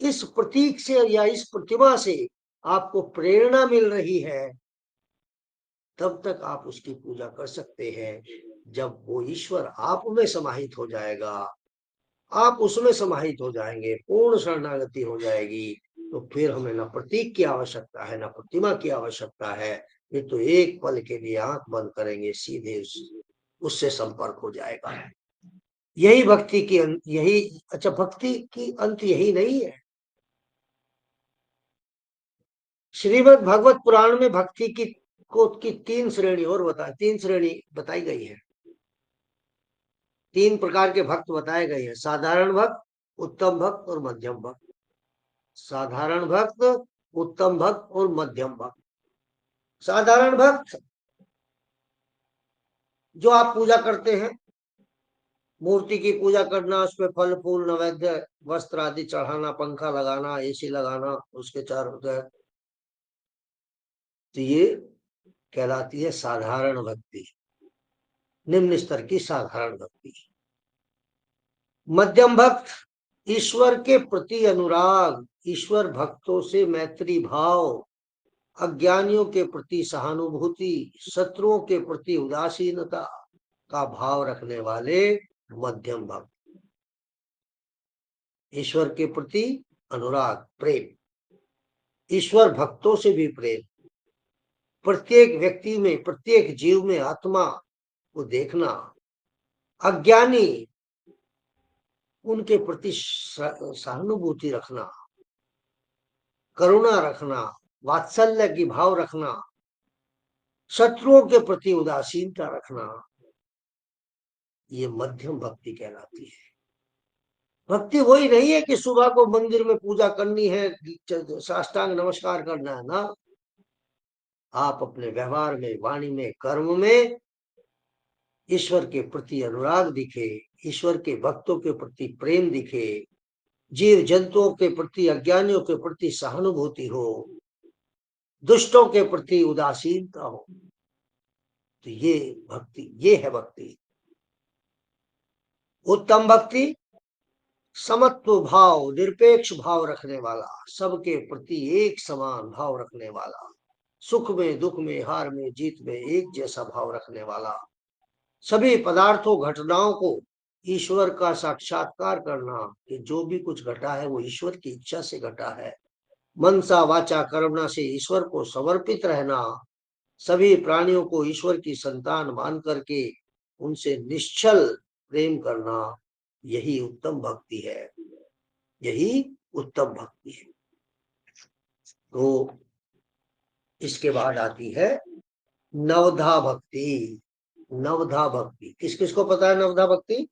Speaker 1: इस प्रतीक से या इस प्रतिमा से आपको प्रेरणा मिल रही है, तब तक आप उसकी पूजा कर सकते हैं। जब वो ईश्वर आप में समाहित हो जाएगा, आप उसमें समाहित हो जाएंगे, पूर्ण शरणागति हो जाएगी, तो फिर हमें न प्रतीक की आवश्यकता है, न प्रतिमा की आवश्यकता है। ये तो एक पल के लिए आंख बंद करेंगे, सीधे उससे संपर्क हो जाएगा। यही भक्ति की यही अच्छा, भक्ति की अंत यही नहीं है। श्रीमद् भागवत पुराण में भक्ति की तीन श्रेणी और तीन श्रेणी बताई गई है। तीन प्रकार के भक्त बताए गए हैं: साधारण भक्त, उत्तम भक्त और मध्यम भक्त। साधारण भक्त, उत्तम भक्त और मध्यम भक्त। साधारण भक्त जो आप पूजा करते हैं, मूर्ति की पूजा करना, उसमें फल फूल नैवेद्य वस्त्र आदि चढ़ाना, पंखा लगाना, एसी लगाना उसके चारों तरफ, तो ये कहलाती है साधारण भक्ति, निम्न स्तर की साधारण भक्ति। मध्यम भक्त ईश्वर के प्रति अनुराग, ईश्वर भक्तों से मैत्री भाव, अज्ञानियों के प्रति सहानुभूति, शत्रुओं के प्रति उदासीनता का भाव रखने वाले मध्यम भक्त। ईश्वर के प्रति अनुराग, प्रेम, ईश्वर भक्तों से भी प्रेम, प्रत्येक व्यक्ति में, प्रत्येक जीव में आत्मा को देखना, अज्ञानी उनके प्रति सहानुभूति रखना, करुणा रखना, वात्सल्य की भाव रखना, शत्रुओं के प्रति उदासीनता रखना, ये मध्यम भक्ति कहलाती है। भक्ति वही नहीं है कि सुबह को मंदिर में पूजा करनी है, साष्टांग नमस्कार करना है ना। आप अपने व्यवहार में, वाणी में, कर्म में ईश्वर के प्रति अनुराग दिखे, ईश्वर के भक्तों के प्रति प्रेम दिखे, जीव जंतुओं के प्रति, अज्ञानियों के प्रति सहानुभूति हो, दुष्टों के प्रति उदासीनता हो, तो ये भक्ति, ये है भक्ति। उत्तम भक्ति समत्व भाव, निरपेक्ष भाव रखने वाला, सबके प्रति एक समान भाव रखने वाला, सुख में, दुख में, हार में, जीत में एक जैसा भाव रखने वाला, सभी पदार्थों, घटनाओं को ईश्वर का साक्षात्कार करना कि जो भी कुछ घटा है वो ईश्वर की इच्छा से घटा है, मनसा वाचा कर्मणा से ईश्वर को समर्पित रहना, सभी प्राणियों को ईश्वर की संतान मान करके उनसे निश्चल प्रेम करना, यही उत्तम भक्ति है, यही उत्तम भक्ति है। तो इसके बाद आती है नवधा भक्ति। नवधा भक्ति किस किस को पता है? नवधा भक्ति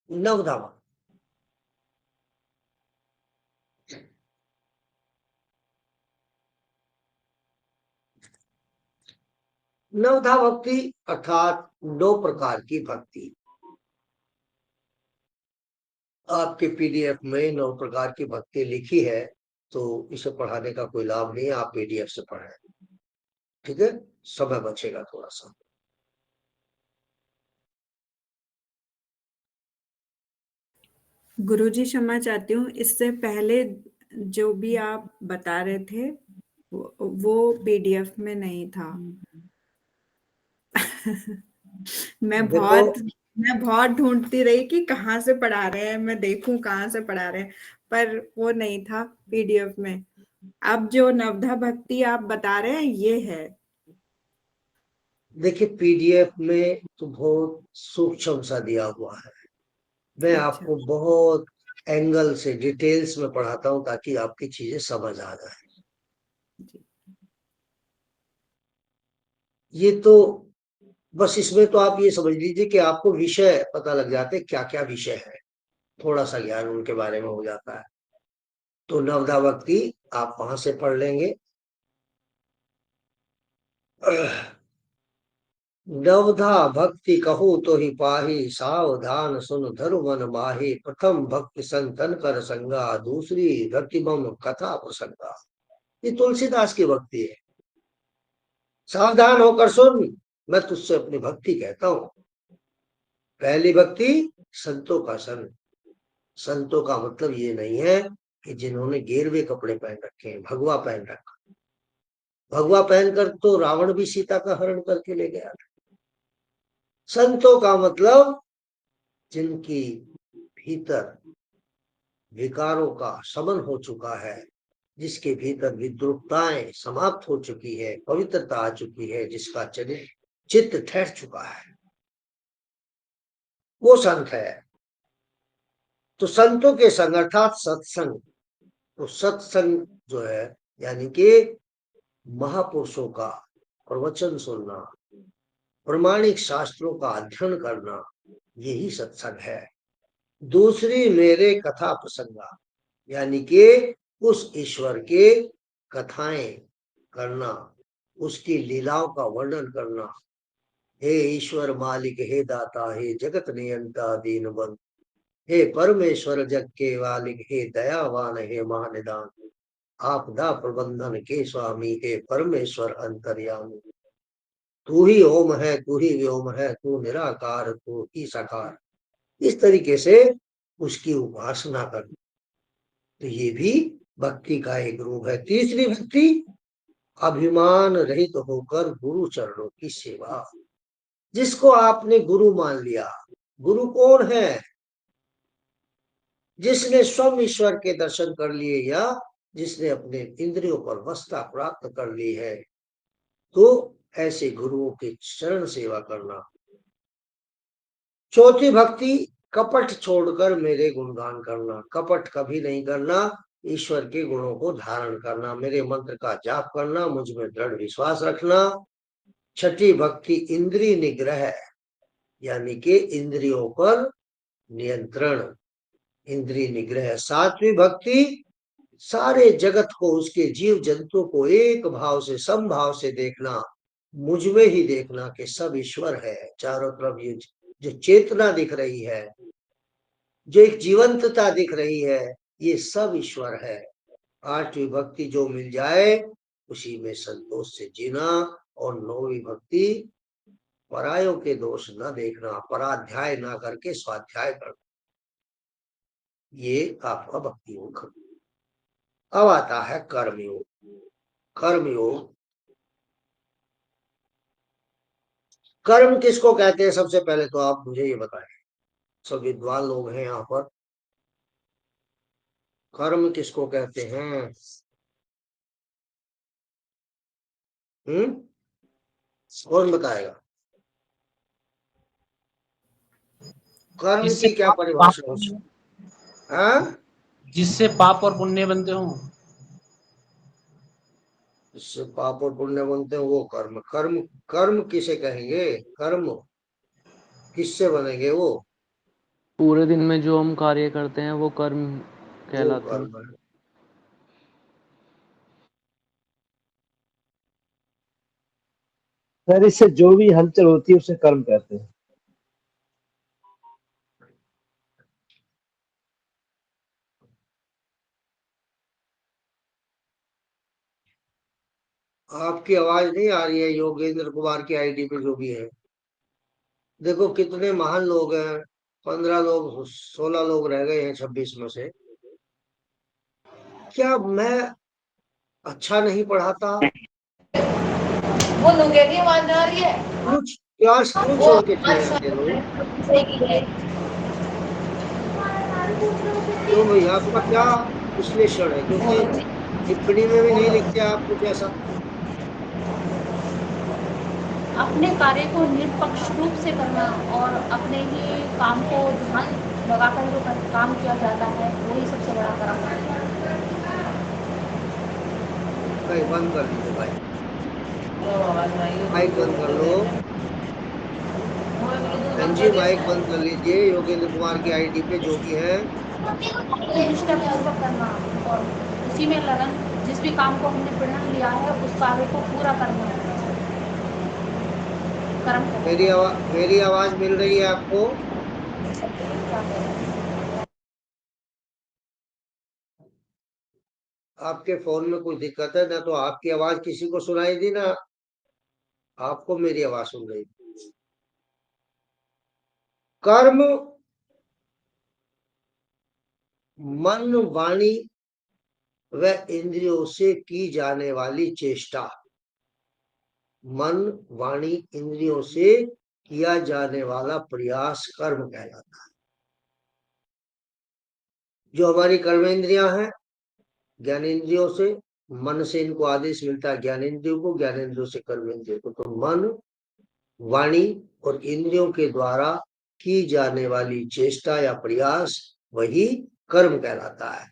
Speaker 1: नवधा भक्ति। नवधा भक्ति अर्थात 9 प्रकार की भक्ति। आपके पीडीएफ में 9 प्रकार की भक्ति लिखी है, तो इसे पढ़ाने का कोई लाभ नहीं है, आप पीडीएफ से पढ़ें, ठीक है, समय बचेगा थोड़ा सा।
Speaker 7: गुरुजी क्षमा चाहती हूँ, इससे पहले जो भी आप बता रहे थे वो पीडीएफ में नहीं था। मैं
Speaker 1: देखो,
Speaker 7: बहुत ढूंढती रही कि कहाँ से पढ़ा रहे हैं, मैं देखूं कहाँ से पढ़ा रहे हैं, पर वो नहीं था पीडीएफ में। अब जो नवधा भक्ति आप बता रहे हैं ये है।
Speaker 1: देखिए पीडीएफ में तो बहुत सूक्ष्म सा दिया हुआ है, मैं
Speaker 7: अच्छा।
Speaker 1: आपको बहुत एंगल से डिटेल्स में पढ़ाता हूं ताकि आपकी चीजें समझ आ जाए। ये तो बस इसमें तो आप ये समझ लीजिए कि आपको विषय पता लग जाते हैं, क्या क्या विषय है, थोड़ा सा ज्ञान उनके बारे में हो जाता है। तो नवधा भक्ति आप वहां से पढ़ लेंगे। नवधा भक्ति कहूँ तो ही पाही, सावधान सुन धरु मन माही। प्रथम भक्ति संतन कर संगा, दूसरी भक्ति मम कथा प्रसंगा। ये तुलसीदास की भक्ति है। सावधान होकर सुन, मैं तुझसे अपनी भक्ति कहता हूं। पहली भक्ति संतों का संग। संतों का मतलब ये नहीं है कि जिन्होंने गेरुए कपड़े पहन रखे हैं, भगवा पहन रखा। भगवा पहनकर तो रावण भी सीता का हरण करके ले गया। संतों का मतलब जिनकी भीतर विकारों का शमन हो चुका है, जिसके भीतर विद्रुपताएं समाप्त हो चुकी है, पवित्रता आ चुकी है, जिसका चित्त ठहर चुका है, वो संत है। तो संतों के संग अर्थात सत्संग। तो सत्संग जो है यानी कि महापुरुषों का प्रवचन सुनना, प्रमाणिक शास्त्रों का अध्ययन करना, यही सत्संग है। दूसरी मेरे कथा प्रसंगा, यानी कि उस ईश्वर के कथाएं करना, उसकी लीलाओं का वर्णन करना। हे ईश्वर मालिक, हे दाता, हे जगत नियंता दीन बंधु, हे परमेश्वर जग के वालिक, हे दयावान, हे महानिदान, आपदा प्रबंधन के स्वामी, हे परमेश्वर अंतर्यामी। तू ही ओम है, तू ही व्योम है, तू निराकार, तू ही साकार। इस तरीके से उसकी उपासना करना, तो ये भी भक्ति का एक रूप है। तीसरी भक्ति अभिमान रहित होकर गुरु चरणों की सेवा। जिसको आपने गुरु मान लिया। गुरु कौन है? जिसने स्वयं ईश्वर के दर्शन कर लिए या जिसने अपने इंद्रियों पर वशता प्राप्त कर ली है, तो ऐसे गुरुओं की चरण सेवा करना। चौथी भक्ति कपट छोड़कर मेरे गुणगान करना। कपट कभी नहीं करना, ईश्वर के गुणों को धारण करना, मेरे मंत्र का जाप करना, मुझ में दृढ़ विश्वास रखना। छठी भक्ति इंद्रिय निग्रह, यानी कि इंद्रियों पर नियंत्रण, इंद्रिय निग्रह। सातवीं भक्ति सारे जगत को, उसके जीव जंतु को एक भाव से समभाव से देखना, मुझ में ही देखना कि सब ईश्वर है। चारों तरफ ये जो चेतना दिख रही है, जो एक जीवंतता दिख रही है, ये सब ईश्वर है। आठवीं भक्ति जो मिल जाए उसी में संतोष से जीना। और नौवीं भक्ति परायों के दोष न देखना, पराध्याय ना करके स्वाध्याय करना। ये आपका भक्ति योग। अब आता है कर्मयोग। कर्मयोग, कर्म किसको कहते हैं? सबसे पहले तो आप मुझे ये बताएं, सब विद्वान लोग हैं यहाँ पर, कर्म किसको कहते हैं? कौन बताएगा? कर्म
Speaker 5: जिससे
Speaker 1: की क्या
Speaker 5: पाप
Speaker 1: परिभाषा हो? हाँ,
Speaker 5: जिससे पाप और पुण्य बनते हो।
Speaker 1: जिससे पाप और पुण्य बनते हैं वो कर्म। कर्म कर्म किसे कहेंगे? कर्म किससे बनेंगे वो?
Speaker 6: पूरे दिन में जो हम कार्य करते हैं वो कर्म
Speaker 1: वो
Speaker 6: कहलाते हैं।
Speaker 1: कर्म है।
Speaker 3: सर इससे जो भी हलचल होती है उसे कर्म कहते हैं।
Speaker 1: आपकी आवाज नहीं आ रही है योगेंद्र कुमार की आईडी पे जो भी है। देखो कितने महान लोग हैं, 15 लोग 16 लोग रह गए हैं 26 में से। क्या मैं अच्छा नहीं पढ़ाता?
Speaker 8: वो नुंगे की आवाज आ रही है।
Speaker 1: कुछ क्लास क्यों
Speaker 8: वो
Speaker 1: छोड़ के चले
Speaker 8: आज
Speaker 1: जाते लोग?
Speaker 8: सही की है।
Speaker 1: क्यों भाई, आपका क्या विश्लेषण है? क्योंकि टिप्पणी में भी नहीं लिखते आप कुछ ऐसा।
Speaker 8: अपने कार्य को निष्पक्ष रूप से करना और अपने ही काम को ध्यान लगाकर जो काम किया जाता है वही सबसे बड़ा कर्म है।
Speaker 1: भाई बंद कर लीजिए भाई,
Speaker 8: आवाज
Speaker 1: माइक बंद कर लो। बहन जी माइक बंद कर लीजिए। योगेंद्र कुमार की आईडी पे जो भी है
Speaker 8: निष्ठापूर्वक करना और उसी में लगन, जिस भी काम को हमने प्रण लिया है उस कार्य को पूरा करना कर्म कहलाता
Speaker 1: मेरी आवाज मिल रही है आपको?
Speaker 8: है।
Speaker 1: आपके फोन में कुछ दिक्कत है ना? तो आपकी आवाज किसी को सुनाई दी ना आपको मेरी आवाज सुन रही? कर्म मन वाणी व इंद्रियों से की जाने वाली चेष्टा। मन वाणी इंद्रियों से किया जाने वाला प्रयास कर्म कहलाता है। जो हमारी कर्मेंद्रियां हैं, ज्ञानेंद्रियों से, मन से इनको आदेश मिलता है ज्ञानेंद्रियों को, ज्ञानेंद्रियों से कर्मेंद्रियों को। तो मन वाणी और इंद्रियों के द्वारा की जाने वाली चेष्टा या प्रयास वही कर्म कहलाता है।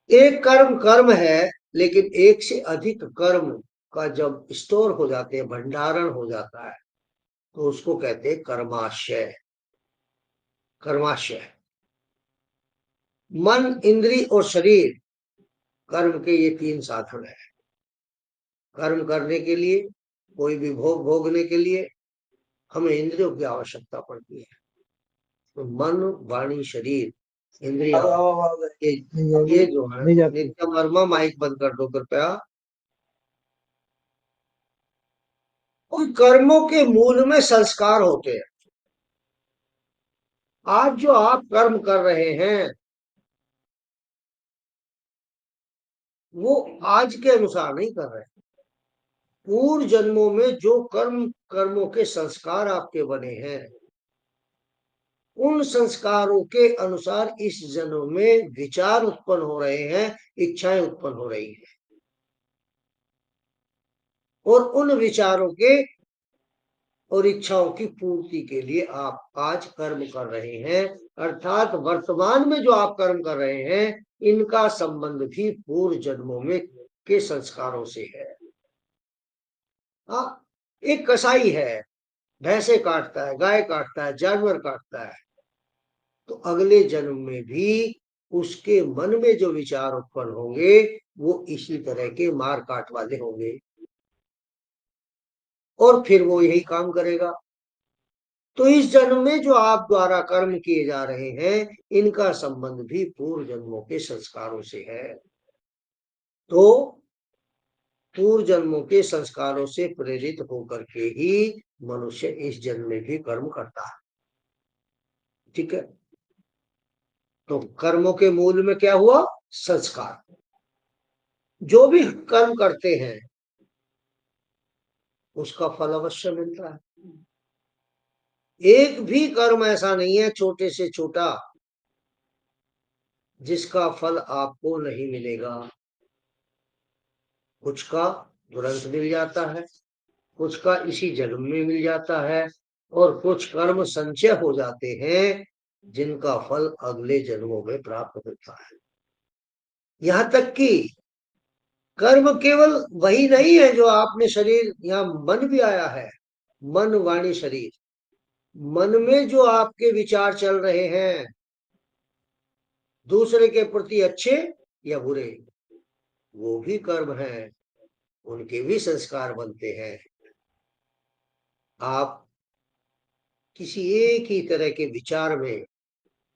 Speaker 1: एक कर्म कर्म है, लेकिन एक से अधिक कर्म का जब स्टोर हो जाते हैं, भंडारण हो जाता है, तो उसको कहते हैं कर्माशय। कर्माशय मन, इंद्री और शरीर, कर्म के ये तीन साधन है। कर्म करने के लिए, कोई भी भोग भोगने के लिए हमें इंद्रियों की आवश्यकता पड़ती है। तो मन वाणी शरीर इंद्रिया, ये जो है।
Speaker 3: नहीं जाती।
Speaker 1: नित्य वर्मा माइक बंद कर दो कृपया। उन कर्मों के मूल में संस्कार होते हैं। आज जो आप कर्म कर रहे हैं वो आज के अनुसार नहीं कर रहे। पूर्व जन्मों में जो कर्मों के संस्कार आपके बने हैं, उन संस्कारों के अनुसार इस जन्म में विचार उत्पन्न हो रहे हैं, इच्छाएं उत्पन्न हो रही हैं। और उन विचारों के और इच्छाओं की पूर्ति के लिए आप आज कर्म कर रहे हैं। अर्थात वर्तमान में जो आप कर्म कर रहे हैं, इनका संबंध भी पूर्व जन्मों में के संस्कारों से है। हाँ, एक कसाई है, भैंसे काटता है, गाय काटता है, जानवर काटता है, तो अगले जन्म में भी उसके मन में जो विचार उत्पन्न होंगे वो इसी तरह के मार काट वाले होंगे, और फिर वो यही काम करेगा। तो इस जन्म में जो आप द्वारा कर्म किए जा रहे हैं, इनका संबंध भी पूर्व जन्मों के संस्कारों से है। तो पूर्व जन्मों के संस्कारों से प्रेरित होकर के ही मनुष्य इस जन्म में भी कर्म करता है। ठीक है, तो कर्मों के मूल में क्या हुआ? संस्कार। जो भी कर्म करते हैं उसका फल अवश्य मिलता है। एक भी कर्म ऐसा नहीं है, छोटे से छोटा, जिसका फल आपको नहीं मिलेगा। कुछ का तुरंत मिल जाता है, कुछ का इसी जन्म में मिल जाता है, और कुछ कर्म संचय हो जाते हैं जिनका फल अगले जन्मों में प्राप्त होता है। यहां तक कि कर्म केवल वही नहीं है जो आपने शरीर, यहाँ मन भी आया है, मन वाणी शरीर। मन में जो आपके विचार चल रहे हैं दूसरे के प्रति अच्छे या बुरे, वो भी कर्म है, उनके भी संस्कार बनते हैं। आप किसी एक ही तरह के विचार में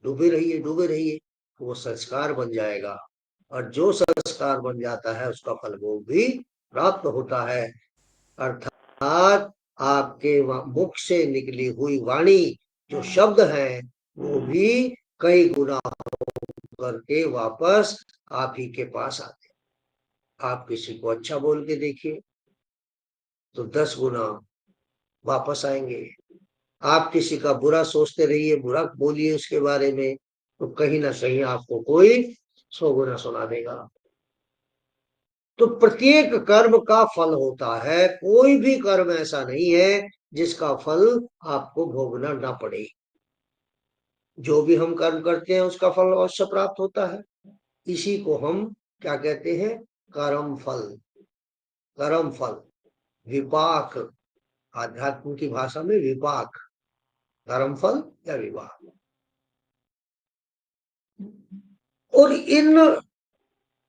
Speaker 1: डूबे रहिए, वो संस्कार बन जाएगा, और जो संस्कार बन जाता है उसका फल भोग भी प्राप्त होता है। अर्थात आपके मुख से निकली हुई वाणी जो शब्द हैं वो भी कई गुना करके वापस आप ही के पास आते हैं। आप किसी को अच्छा बोल के देखिए तो 10 गुना वापस आएंगे। आप किसी का बुरा सोचते रहिए, बुरा बोलिए उसके बारे में, तो कहीं ना कहीं आपको कोई 100 गुना सुना देगा। तो प्रत्येक कर्म का फल होता है, कोई भी कर्म ऐसा नहीं है जिसका फल आपको भोगना ना पड़े। जो भी हम कर्म करते हैं उसका फल अवश्य प्राप्त होता है। इसी को हम क्या कहते हैं? कर्म फल। कर्म फल, विपाक, आध्यात्म की भाषा में विपाक, कर्म फल या विपाक। और इन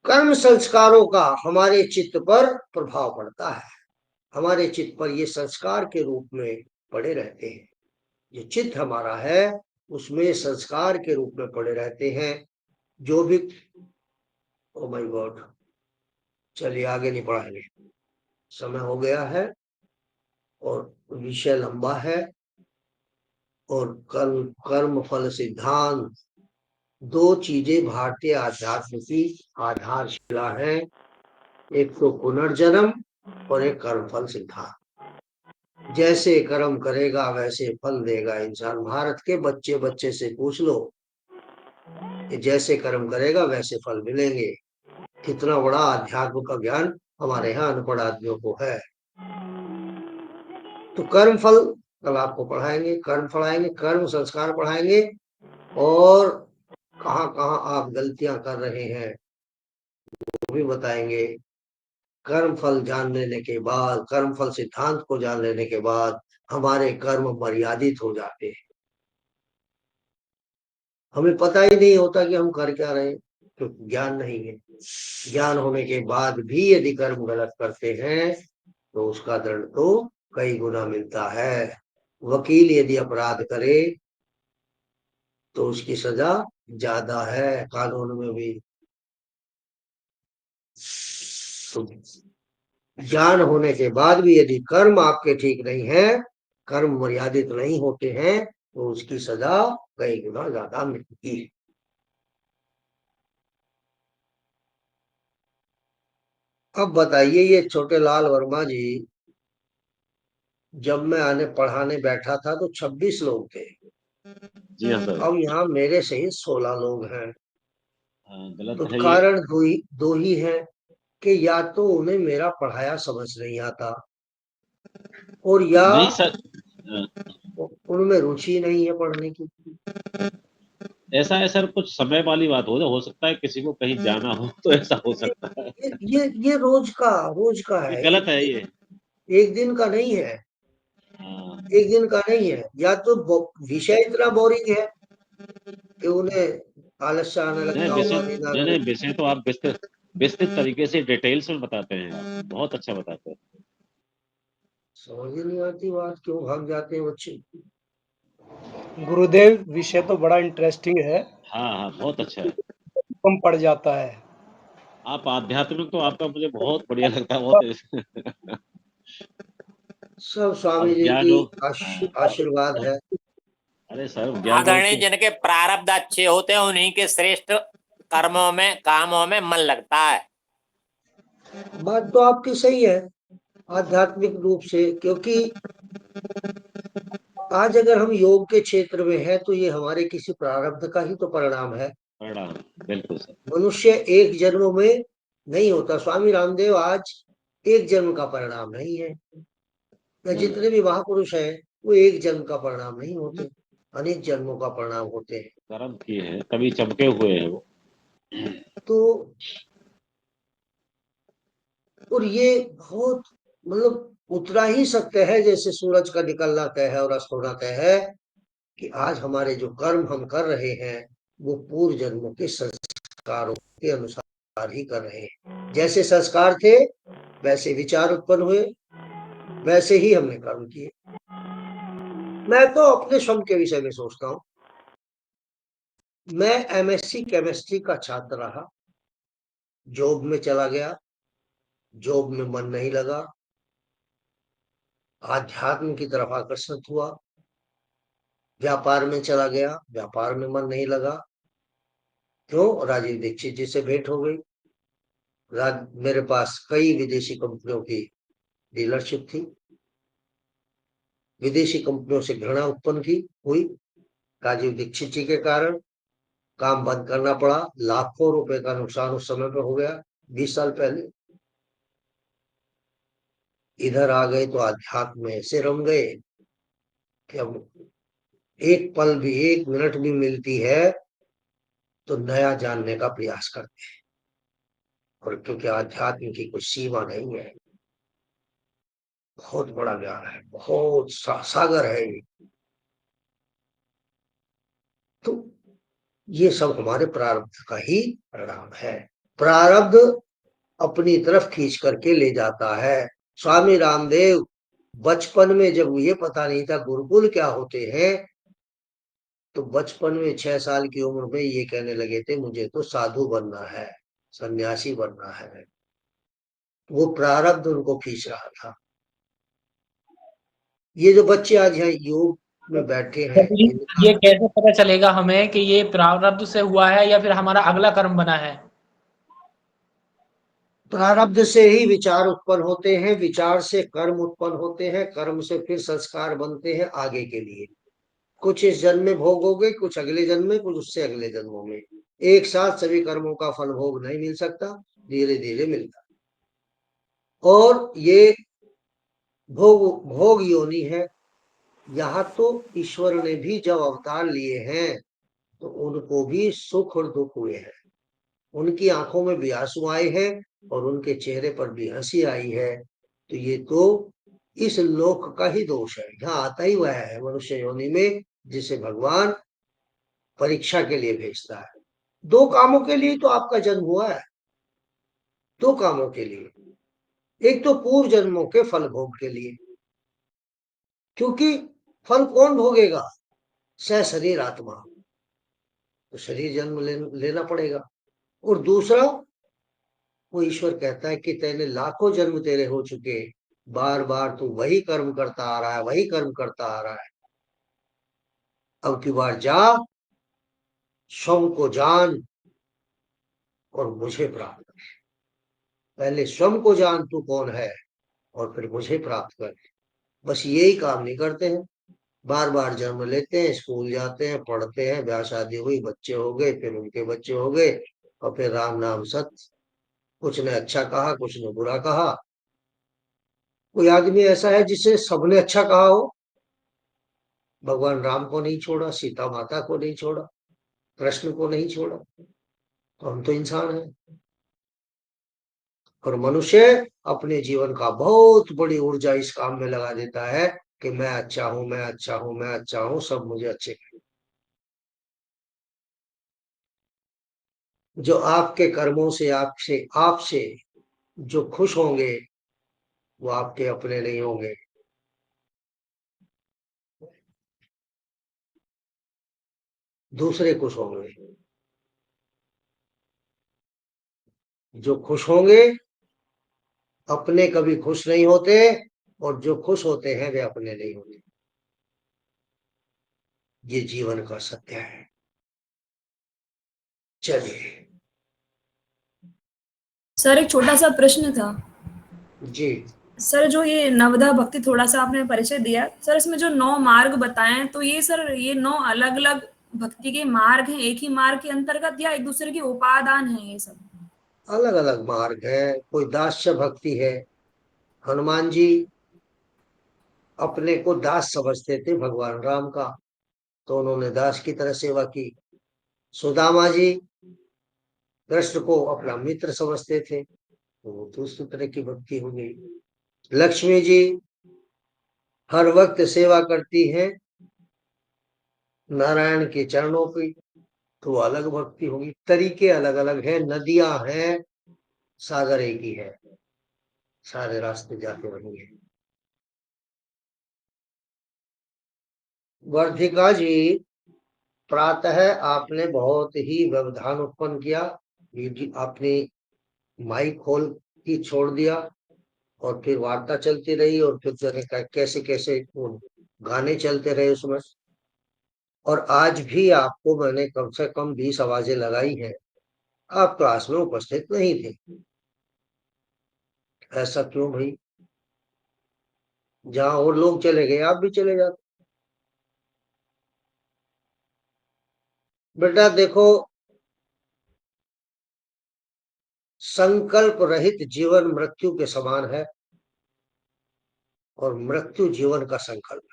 Speaker 1: कर्म संस्कारों का हमारे चित्त पर प्रभाव पड़ता है। हमारे चित्त पर ये संस्कार के रूप में पड़े रहते हैं। जो चित्त हमारा है उसमें संस्कार के रूप में पड़े रहते हैं। जो भी, ओ माय गॉड, चलिए आगे नहीं पढ़ाएंगे, समय हो गया है और विषय लंबा है। और कर्म फल सिद्धांत, 2 चीजें भारतीय आध्यात्म की आधारशिला है, एक तो पुनर्जन्म और एक कर्म फल सिद्धांत। जैसे कर्म करेगा वैसे फल देगा इंसान। भारत के बच्चे से पूछ लो कि जैसे कर्म करेगा वैसे फल मिलेंगे। कितना बड़ा आध्यात्म का ज्ञान हमारे यहाँ अनपढ़ आदमियों को है। तो कर्म फल कल आपको पढ़ाएंगे, कर्म पढ़ाएंगे, कर्म संस्कार पढ़ाएंगे, और कहाँ कहाँ आप गलतियां कर रहे हैं वो भी बताएंगे। कर्म फल जान लेने के बाद, कर्म फल सिद्धांत को जान लेने के बाद हमारे कर्म मर्यादित हो जाते हैं। हमें पता ही नहीं होता कि हम कर क्या रहे हैं, क्योंकि ज्ञान नहीं है। ज्ञान होने के बाद भी यदि कर्म गलत करते हैं तो उसका दंड तो कई गुना मिलता है। वकील यदि अपराध करे तो उसकी सजा ज्यादा है कानून में भी। तो ज्ञान होने के बाद भी यदि कर्म आपके ठीक नहीं है, कर्म मर्यादित नहीं होते हैं, तो उसकी सजा कई गुना ज्यादा मिलती है। अब बताइए, ये छोटे लाल वर्मा जी, जब मैं आने पढ़ाने बैठा था तो 26 लोग थे।
Speaker 9: जी हाँ सर।
Speaker 1: अब यहाँ मेरे सहित 16 लोग हैं।
Speaker 9: गलत
Speaker 1: तो
Speaker 9: है ये।
Speaker 1: कारण दो ही है कि या तो उन्हें मेरा पढ़ाया समझ नहीं आता, और या
Speaker 9: नहीं सर,
Speaker 1: उनमें रुचि नहीं है पढ़ने की।
Speaker 9: ऐसा है सर, कुछ समय वाली बात हो सकता है, किसी को कहीं जाना हो तो ऐसा हो सकता है।
Speaker 1: ये रोज का
Speaker 9: ये
Speaker 1: है,
Speaker 9: गलत है ये।
Speaker 1: एक दिन का नहीं है।
Speaker 9: हाँ,
Speaker 1: एक दिन का नहीं है। या तो विषय इतना बोरिंग है कि उन्हें आलस्य आने
Speaker 9: नहीं
Speaker 1: लगता
Speaker 9: विषय,
Speaker 1: होगा, नींद आने
Speaker 9: नहीं
Speaker 1: लगती।
Speaker 9: विषय तो आप विस्तृत तरीके से डिटेल्स में बताते हैं, आप बहुत अच्छा बताते हैं।
Speaker 1: समझ ही नहीं आती बात, क्यों भाग जाते हैं बच्चे।
Speaker 10: गुरुदेव, विषय तो बड़ा इंटरेस्टिंग है,
Speaker 9: हाँ हाँ, बहुत अच्छा है।
Speaker 10: कम पड़ जाता है।
Speaker 9: आप आध्यात्मिक तो आपका मुझे बहुत बढ़िया लगता है, बहुत।
Speaker 1: सब स्वामी
Speaker 9: अब
Speaker 1: जी
Speaker 9: ज्ञान
Speaker 1: की
Speaker 9: हो। हाँ,
Speaker 1: आशीर्वाद है।
Speaker 9: अरे सर ज्ञान हो
Speaker 11: आदरणीय,
Speaker 9: तो।
Speaker 11: जिनके प्रारब्ध अच्छे होते हैं उन्हीं के श्रेष्ठ कर्मों में, कामों में मन लगता है।
Speaker 1: बात तो आपकी सही है आध्यात्मिक रूप से, क्योंकि आज अगर हम योग के क्षेत्र में हैं तो ये हमारे किसी प्रारब्ध का ही तो परिणाम है।
Speaker 9: प्रणाम, बिल्कुल सर।
Speaker 1: मनुष्य एक जन्म में नहीं होता। स्वामी रामदेव आज एक जन्म का परिणाम नहीं है, या जितने भी महापुरुष हैं वो एक जन्म का परिणाम नहीं होते, अनेक जन्मों का परिणाम होते हैं।
Speaker 9: कर्म किए हैं तभी चमके हुए हैं वो।
Speaker 1: तो और ये बहुत मतलब उतना ही सत्य है जैसे सूरज का निकलना तय है और अस्त होना तय है, कि आज हमारे जो कर्म हम कर रहे हैं वो पूर्व जन्मों के संस्कारों के अनुसार ही कर रहे हैं। जैसे संस्कार थे वैसे विचार उत्पन्न हुए, वैसे ही हमने कर्म किए। मैं तो अपने स्वयं के विषय में सोचता हूं। मैं एमएससी केमिस्ट्री का छात्र रहा, जॉब में चला गया, जॉब में मन नहीं लगा, आध्यात्म की तरफ आकर्षित हुआ, व्यापार में चला गया, व्यापार में मन नहीं लगा। क्यों? राजीव दीक्षित जी से भेंट हो गई। मेरे पास कई विदेशी कंपनियों की डीलरशिप थी, विदेशी कंपनियों से घृणा उत्पन्न हुई। राजीव दीक्षित जी के कारण काम बंद करना पड़ा, लाखों रुपए का नुकसान उस समय पे हो गया, 20 साल पहले। इधर आ गए तो अध्यात्म में ऐसे रम गए कि अब एक पल भी, एक मिनट भी मिलती है तो नया जानने का प्रयास करते हैं। और क्योंकि आध्यात्म की कोई सीमा नहीं है, बहुत बड़ा ज्ञान है, बहुत सागर है ये। तो ये सब हमारे प्रारब्ध का ही परिणाम है। प्रारब्ध अपनी तरफ खींच करके ले जाता है। स्वामी रामदेव बचपन में जब ये पता नहीं था गुरुकुल क्या होते हैं, तो बचपन में 6 साल की उम्र में ये कहने लगे थे मुझे तो साधु बनना है, सन्यासी बनना है। वो प्रारब्ध उनको खींच रहा था। ये जो बच्चे आज यहाँ योग में बैठे हैं,
Speaker 5: ये कैसे पता चलेगा हमें कि ये प्रारब्ध से हुआ है या फिर हमारा अगला कर्म बना है?
Speaker 1: प्रारब्ध से ही विचार उत्पन्न होते हैं, विचार से कर्म उत्पन्न होते हैं, कर्म से फिर संस्कार बनते हैं आगे के लिए। कुछ इस जन्म में भोगोगे, कुछ अगले जन्म में, कुछ उससे अगले जन्मों में। एक साथ सभी कर्मों का फल भोग नहीं मिल सकता, धीरे धीरे मिलता। और ये भोग योनि है। यहाँ तो ईश्वर ने भी जब अवतार लिए हैं तो उनको भी सुख और दुख हुए हैं, उनकी आंखों में भी आंसू आए हैं और उनके चेहरे पर भी हंसी आई है। तो ये तो इस लोक का ही दोष है। यहाँ आता ही वह है मनुष्य योनि में जिसे भगवान परीक्षा के लिए भेजता है। 2 कामों के लिए तो आपका जन्म हुआ है, 2 कामों के लिए। एक तो पूर्व जन्मों के फल भोग के लिए, क्योंकि फल कौन भोगेगा? सह शरीर आत्मा, तो शरीर जन्म लेना पड़ेगा। और दूसरा, वो ईश्वर कहता है कि तेने लाखों जन्म तेरे हो चुके, बार बार तू वही कर्म करता आ रहा है, वही कर्म करता आ रहा है। अब की बार जा, स्वयं को जान और मुझे प्राप्त कर। पहले स्वयं को जान तू कौन है और फिर मुझे प्राप्त कर। बस यही काम नहीं करते हैं, बार बार जन्म लेते हैं, स्कूल जाते हैं, पढ़ते हैं, ब्याह शादी हुई, बच्चे हो गए, फिर उनके बच्चे हो गए, और फिर राम नाम सत्य। कुछ ने अच्छा कहा, कुछ ने बुरा कहा। कोई आदमी ऐसा है जिसे सबने अच्छा कहा हो? भगवान राम को नहीं छोड़ा, सीता माता को नहीं छोड़ा, कृष्ण को नहीं छोड़ा। तो हम तो इंसान हैं। और मनुष्य अपने जीवन का बहुत बड़ी ऊर्जा इस काम में लगा देता है कि मैं अच्छा हूं, मैं अच्छा हूं, मैं अच्छा हूं, सब मुझे अच्छे करें। जो आपके कर्मों से, आपसे जो खुश होंगे वो आपके अपने नहीं होंगे, दूसरे खुश होंगे। जो खुश होंगे अपने कभी खुश नहीं होते, और जो खुश होते हैं वे अपने नहीं होते। ये जीवन का सत्य है। चलिए
Speaker 12: सर, एक छोटा सा प्रश्न था
Speaker 1: जी।
Speaker 12: सर। जो ये नवधा भक्ति थोड़ा सा आपने परिचय दिया सर, इसमें जो 9 मार्ग बताएं, तो ये सर ये 9 अलग अलग भक्ति के मार्ग हैं, एक ही मार्ग के अंतर्गत, या एक दूसरे के उपादान हैं ये सब?
Speaker 1: अलग अलग मार्ग है। कोई दास्य भक्ति है। हनुमान जी अपने को दास समझते थे भगवान राम का, तो उन्होंने दास की तरह सेवा की। सुदामा जी कृष्ण को अपना मित्र समझते थे, तो वो दूसरी तरह की भक्ति हो गई। लक्ष्मी जी हर वक्त सेवा करती हैं, नारायण के चरणों पे, तो अलग भक्ति होगी। तरीके अलग अलग है, नदियां हैं, सागर एक ही है, सारे रास्ते जाते वही है। वर्धिका जी, प्रातः आपने बहुत ही व्यवधान उत्पन्न किया, आपने माइक खोल के छोड़ दिया और फिर वार्ता चलती रही और फिर कैसे कैसे वो गाने चलते रहे उसमें। और आज भी आपको मैंने कम से कम 20 आवाजें लगाई हैं, आप क्लास में उपस्थित नहीं थे। ऐसा क्यों भाई? जहां और लोग चले गए आप भी चले जाते। बेटा देखो, संकल्प रहित जीवन मृत्यु के समान है और मृत्यु जीवन का संकल्प है।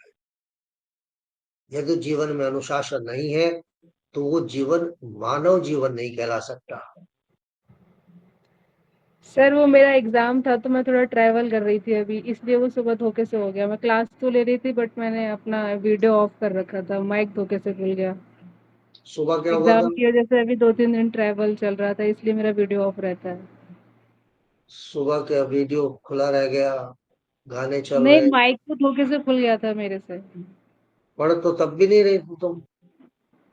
Speaker 1: यदि जीवन में अनुशासन नहीं है तो वो जीवन मानव जीवन नहीं कहला सकता।
Speaker 13: सर वो मेरा एग्जाम था तो मैं थोड़ा ट्रैवल कर रही थी अभी, इसलिए वो सुबह धोखे से हो गया। मैं क्लास तो ले रही थी बट मैंने अपना वीडियो ऑफ कर रखा था, माइक धोखे से खुल गया।
Speaker 1: सुबह क्या हुआ
Speaker 13: एग्जाम
Speaker 1: था?
Speaker 13: की वजह से अभी 2-3 दिन ट्रैवल चल रहा था, इसलिए मेरा वीडियो ऑफ रहता है।
Speaker 1: सुबह क्या वीडियो खुला रह गया, गाने चल
Speaker 13: नहीं,
Speaker 1: रहे,
Speaker 13: माइक तो धोखे से खुल गया था मेरे से।
Speaker 1: पढ़ तो तब भी नहीं रही थी तुम।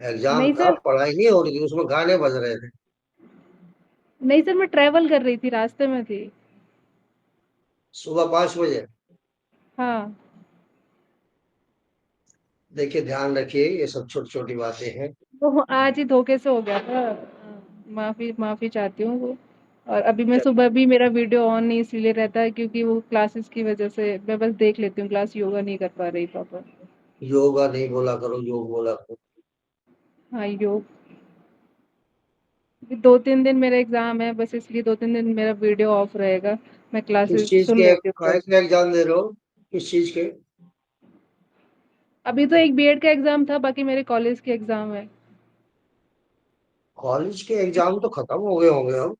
Speaker 1: एग्जाम
Speaker 13: नहीं
Speaker 1: था,
Speaker 13: सर,
Speaker 1: पढ़ाई नहीं हो रही थी, उसमें गाने बज रहे थे।
Speaker 13: नहीं सर, मैं ट्रैवल कर रही थी, रास्ते में थी।
Speaker 1: सुबह 5 बजे।
Speaker 13: हाँ।
Speaker 1: देखिए ध्यान रखिए, ये सब छोटी छोटी बातें हैं।
Speaker 13: तो आज ही धोखे से हो गया था, माफी माफी चाहती हूँ वो। और अभी मैं सुबह भी मेरा वीडियो ऑन नहीं इसलिए रहता है क्योंकि वो क्लासेस की वजह से मैं बस देख लेती हूँ, क्लास योगा नहीं कर पा रही प्रॉपर।
Speaker 1: योगा नहीं बोला करो, योग बोला करो।
Speaker 13: हाँ, योग। 2-3 दिन मेरा एग्जाम है, बस इसलिए 2-3 दिन मेरा वीडियो ऑफ रहेगा, मैं
Speaker 1: किस
Speaker 13: क्लासेस
Speaker 1: चीज
Speaker 13: सुन
Speaker 1: के
Speaker 13: लेती हूँ
Speaker 1: काय
Speaker 13: फिर।
Speaker 1: का एग्जाम दे रहे हो? किस चीज के?
Speaker 13: अभी तो एक बीएड का एग्जाम था, बाकी मेरे कॉलेज के एग्जाम है।
Speaker 1: कॉलेज के एग्जाम तो खत्म हो गए होंगे अब।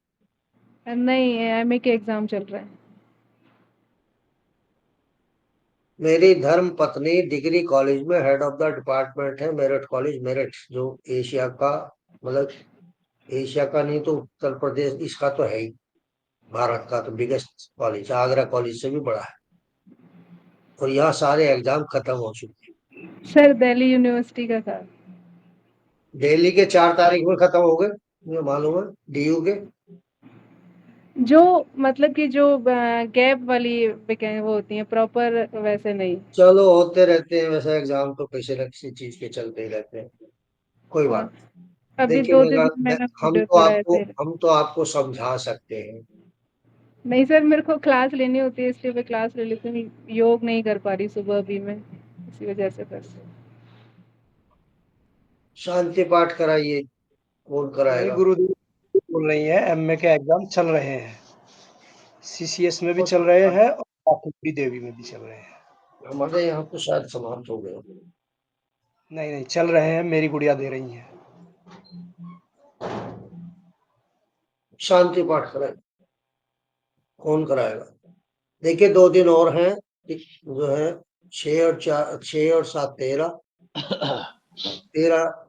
Speaker 13: नहीं, एमए के एग्जाम चल रहे हैं।
Speaker 1: मेरी धर्म पत्नी डिग्री कॉलेज में हेड ऑफ द डिपार्टमेंट है, मेरठ कॉलेज, मेरठ, जो एशिया का, मतलब एशिया का नहीं तो उत्तर प्रदेश इसका तो है ही, भारत का तो बिगेस्ट कॉलेज, आगरा कॉलेज से भी बड़ा है। और यहाँ सारे एग्जाम खत्म हो चुके हैं।
Speaker 13: सर दिल्ली यूनिवर्सिटी का था।
Speaker 1: दिल्ली के 4 तारीख में खत्म हो गए, मुझे मालूम है, डीयू के।
Speaker 13: जो मतलब कि जो गैप वाली वो होती है प्रॉपर, वैसे नहीं।
Speaker 1: चलो होते रहते हैं वैसे एग्जाम, तो किसी न किसी चीज के चलते ही रहते हैं, कोई
Speaker 13: हाँ,
Speaker 1: बात नहीं।
Speaker 13: अभी
Speaker 1: देखिए
Speaker 13: 2 दिन में मैंने
Speaker 1: हम
Speaker 13: वीडियो
Speaker 1: तो
Speaker 13: थोड़ा
Speaker 1: आपको
Speaker 13: ऐसे।
Speaker 1: समझा सकते हैं।
Speaker 13: नहीं सर, मेरे को क्लास लेनी होती है इसलिए मैं क्लास ले लेती हूँ, योग नहीं कर पा रही सुबह अभी मैं, इसी वजह से बस।
Speaker 1: शांति पाठ कराइए, कौन
Speaker 10: नहीं
Speaker 1: कराएगा?
Speaker 10: गुरुदेव बोल रही है, एमए के एग्जाम चल रहे हैं, सीसीएस में भी चल रहे हैं और बाकी देवी में भी चल रहे हैं।
Speaker 1: हमारे यहाँ तो शायद समाप्त हो गए।
Speaker 10: नहीं नहीं, चल रहे हैं, मेरी गुड़िया दे रही है।
Speaker 1: शांति पाठ कराए, कौन कराएगा? देखिए 2 दिन और हैं, जो है 6 और 7 13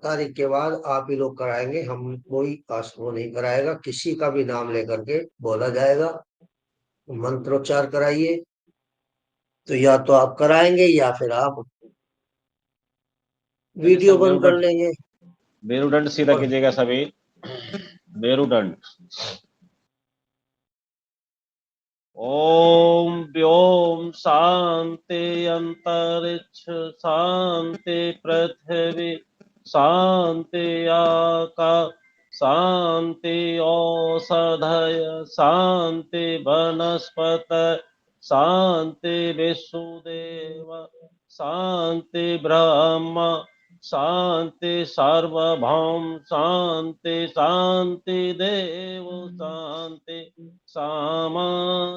Speaker 1: तारीख के बाद आप ही लोग कराएंगे, हम कोई वो नहीं कराएगा। किसी का भी नाम लेकर के बोला जाएगा, मंत्रोच्चार कराइए, तो या तो आप कराएंगे या फिर आप वीडियो बंद कर लेंगे।
Speaker 9: मेरुदंड सीधा कीजिएगा सभी, मेरुदंड। ओम व्योम शांति अंतरिक्ष शांति पृथ्वी शांति आकाश शांति औषधय शांति वनस्पत शांति विश्वदेव शांति ब्रह्म शांति सर्वभौम शांति शांति देव शांति सामा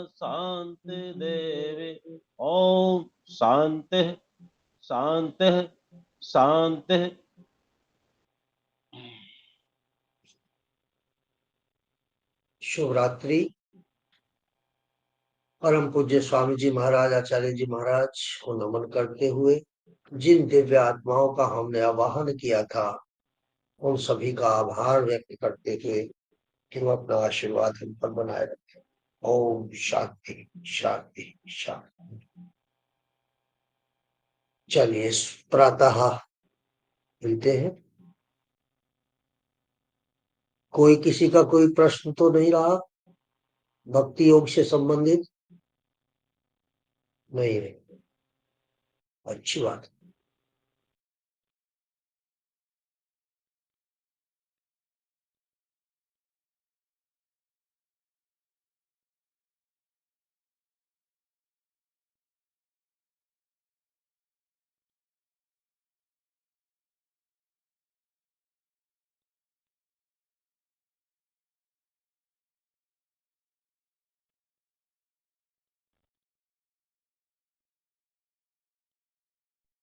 Speaker 9: शांति देवी। ओम शांति शांति शांति।
Speaker 1: शुभ रात्रि। परम पूज्य स्वामी जी महाराज, आचार्य जी महाराज को नमन करते हुए जिन दिव्य आत्माओं का हमने आवाहन किया था, उन सभी का आभार व्यक्त करते हुए हम अपना आशीर्वाद हम पर बनाए रखें। ओम शांति शांति शांति। चलिए प्रातः मिलते हैं। कोई किसी का कोई प्रश्न तो नहीं रहा भक्ति योग से संबंधित? नहीं, अच्छी बात।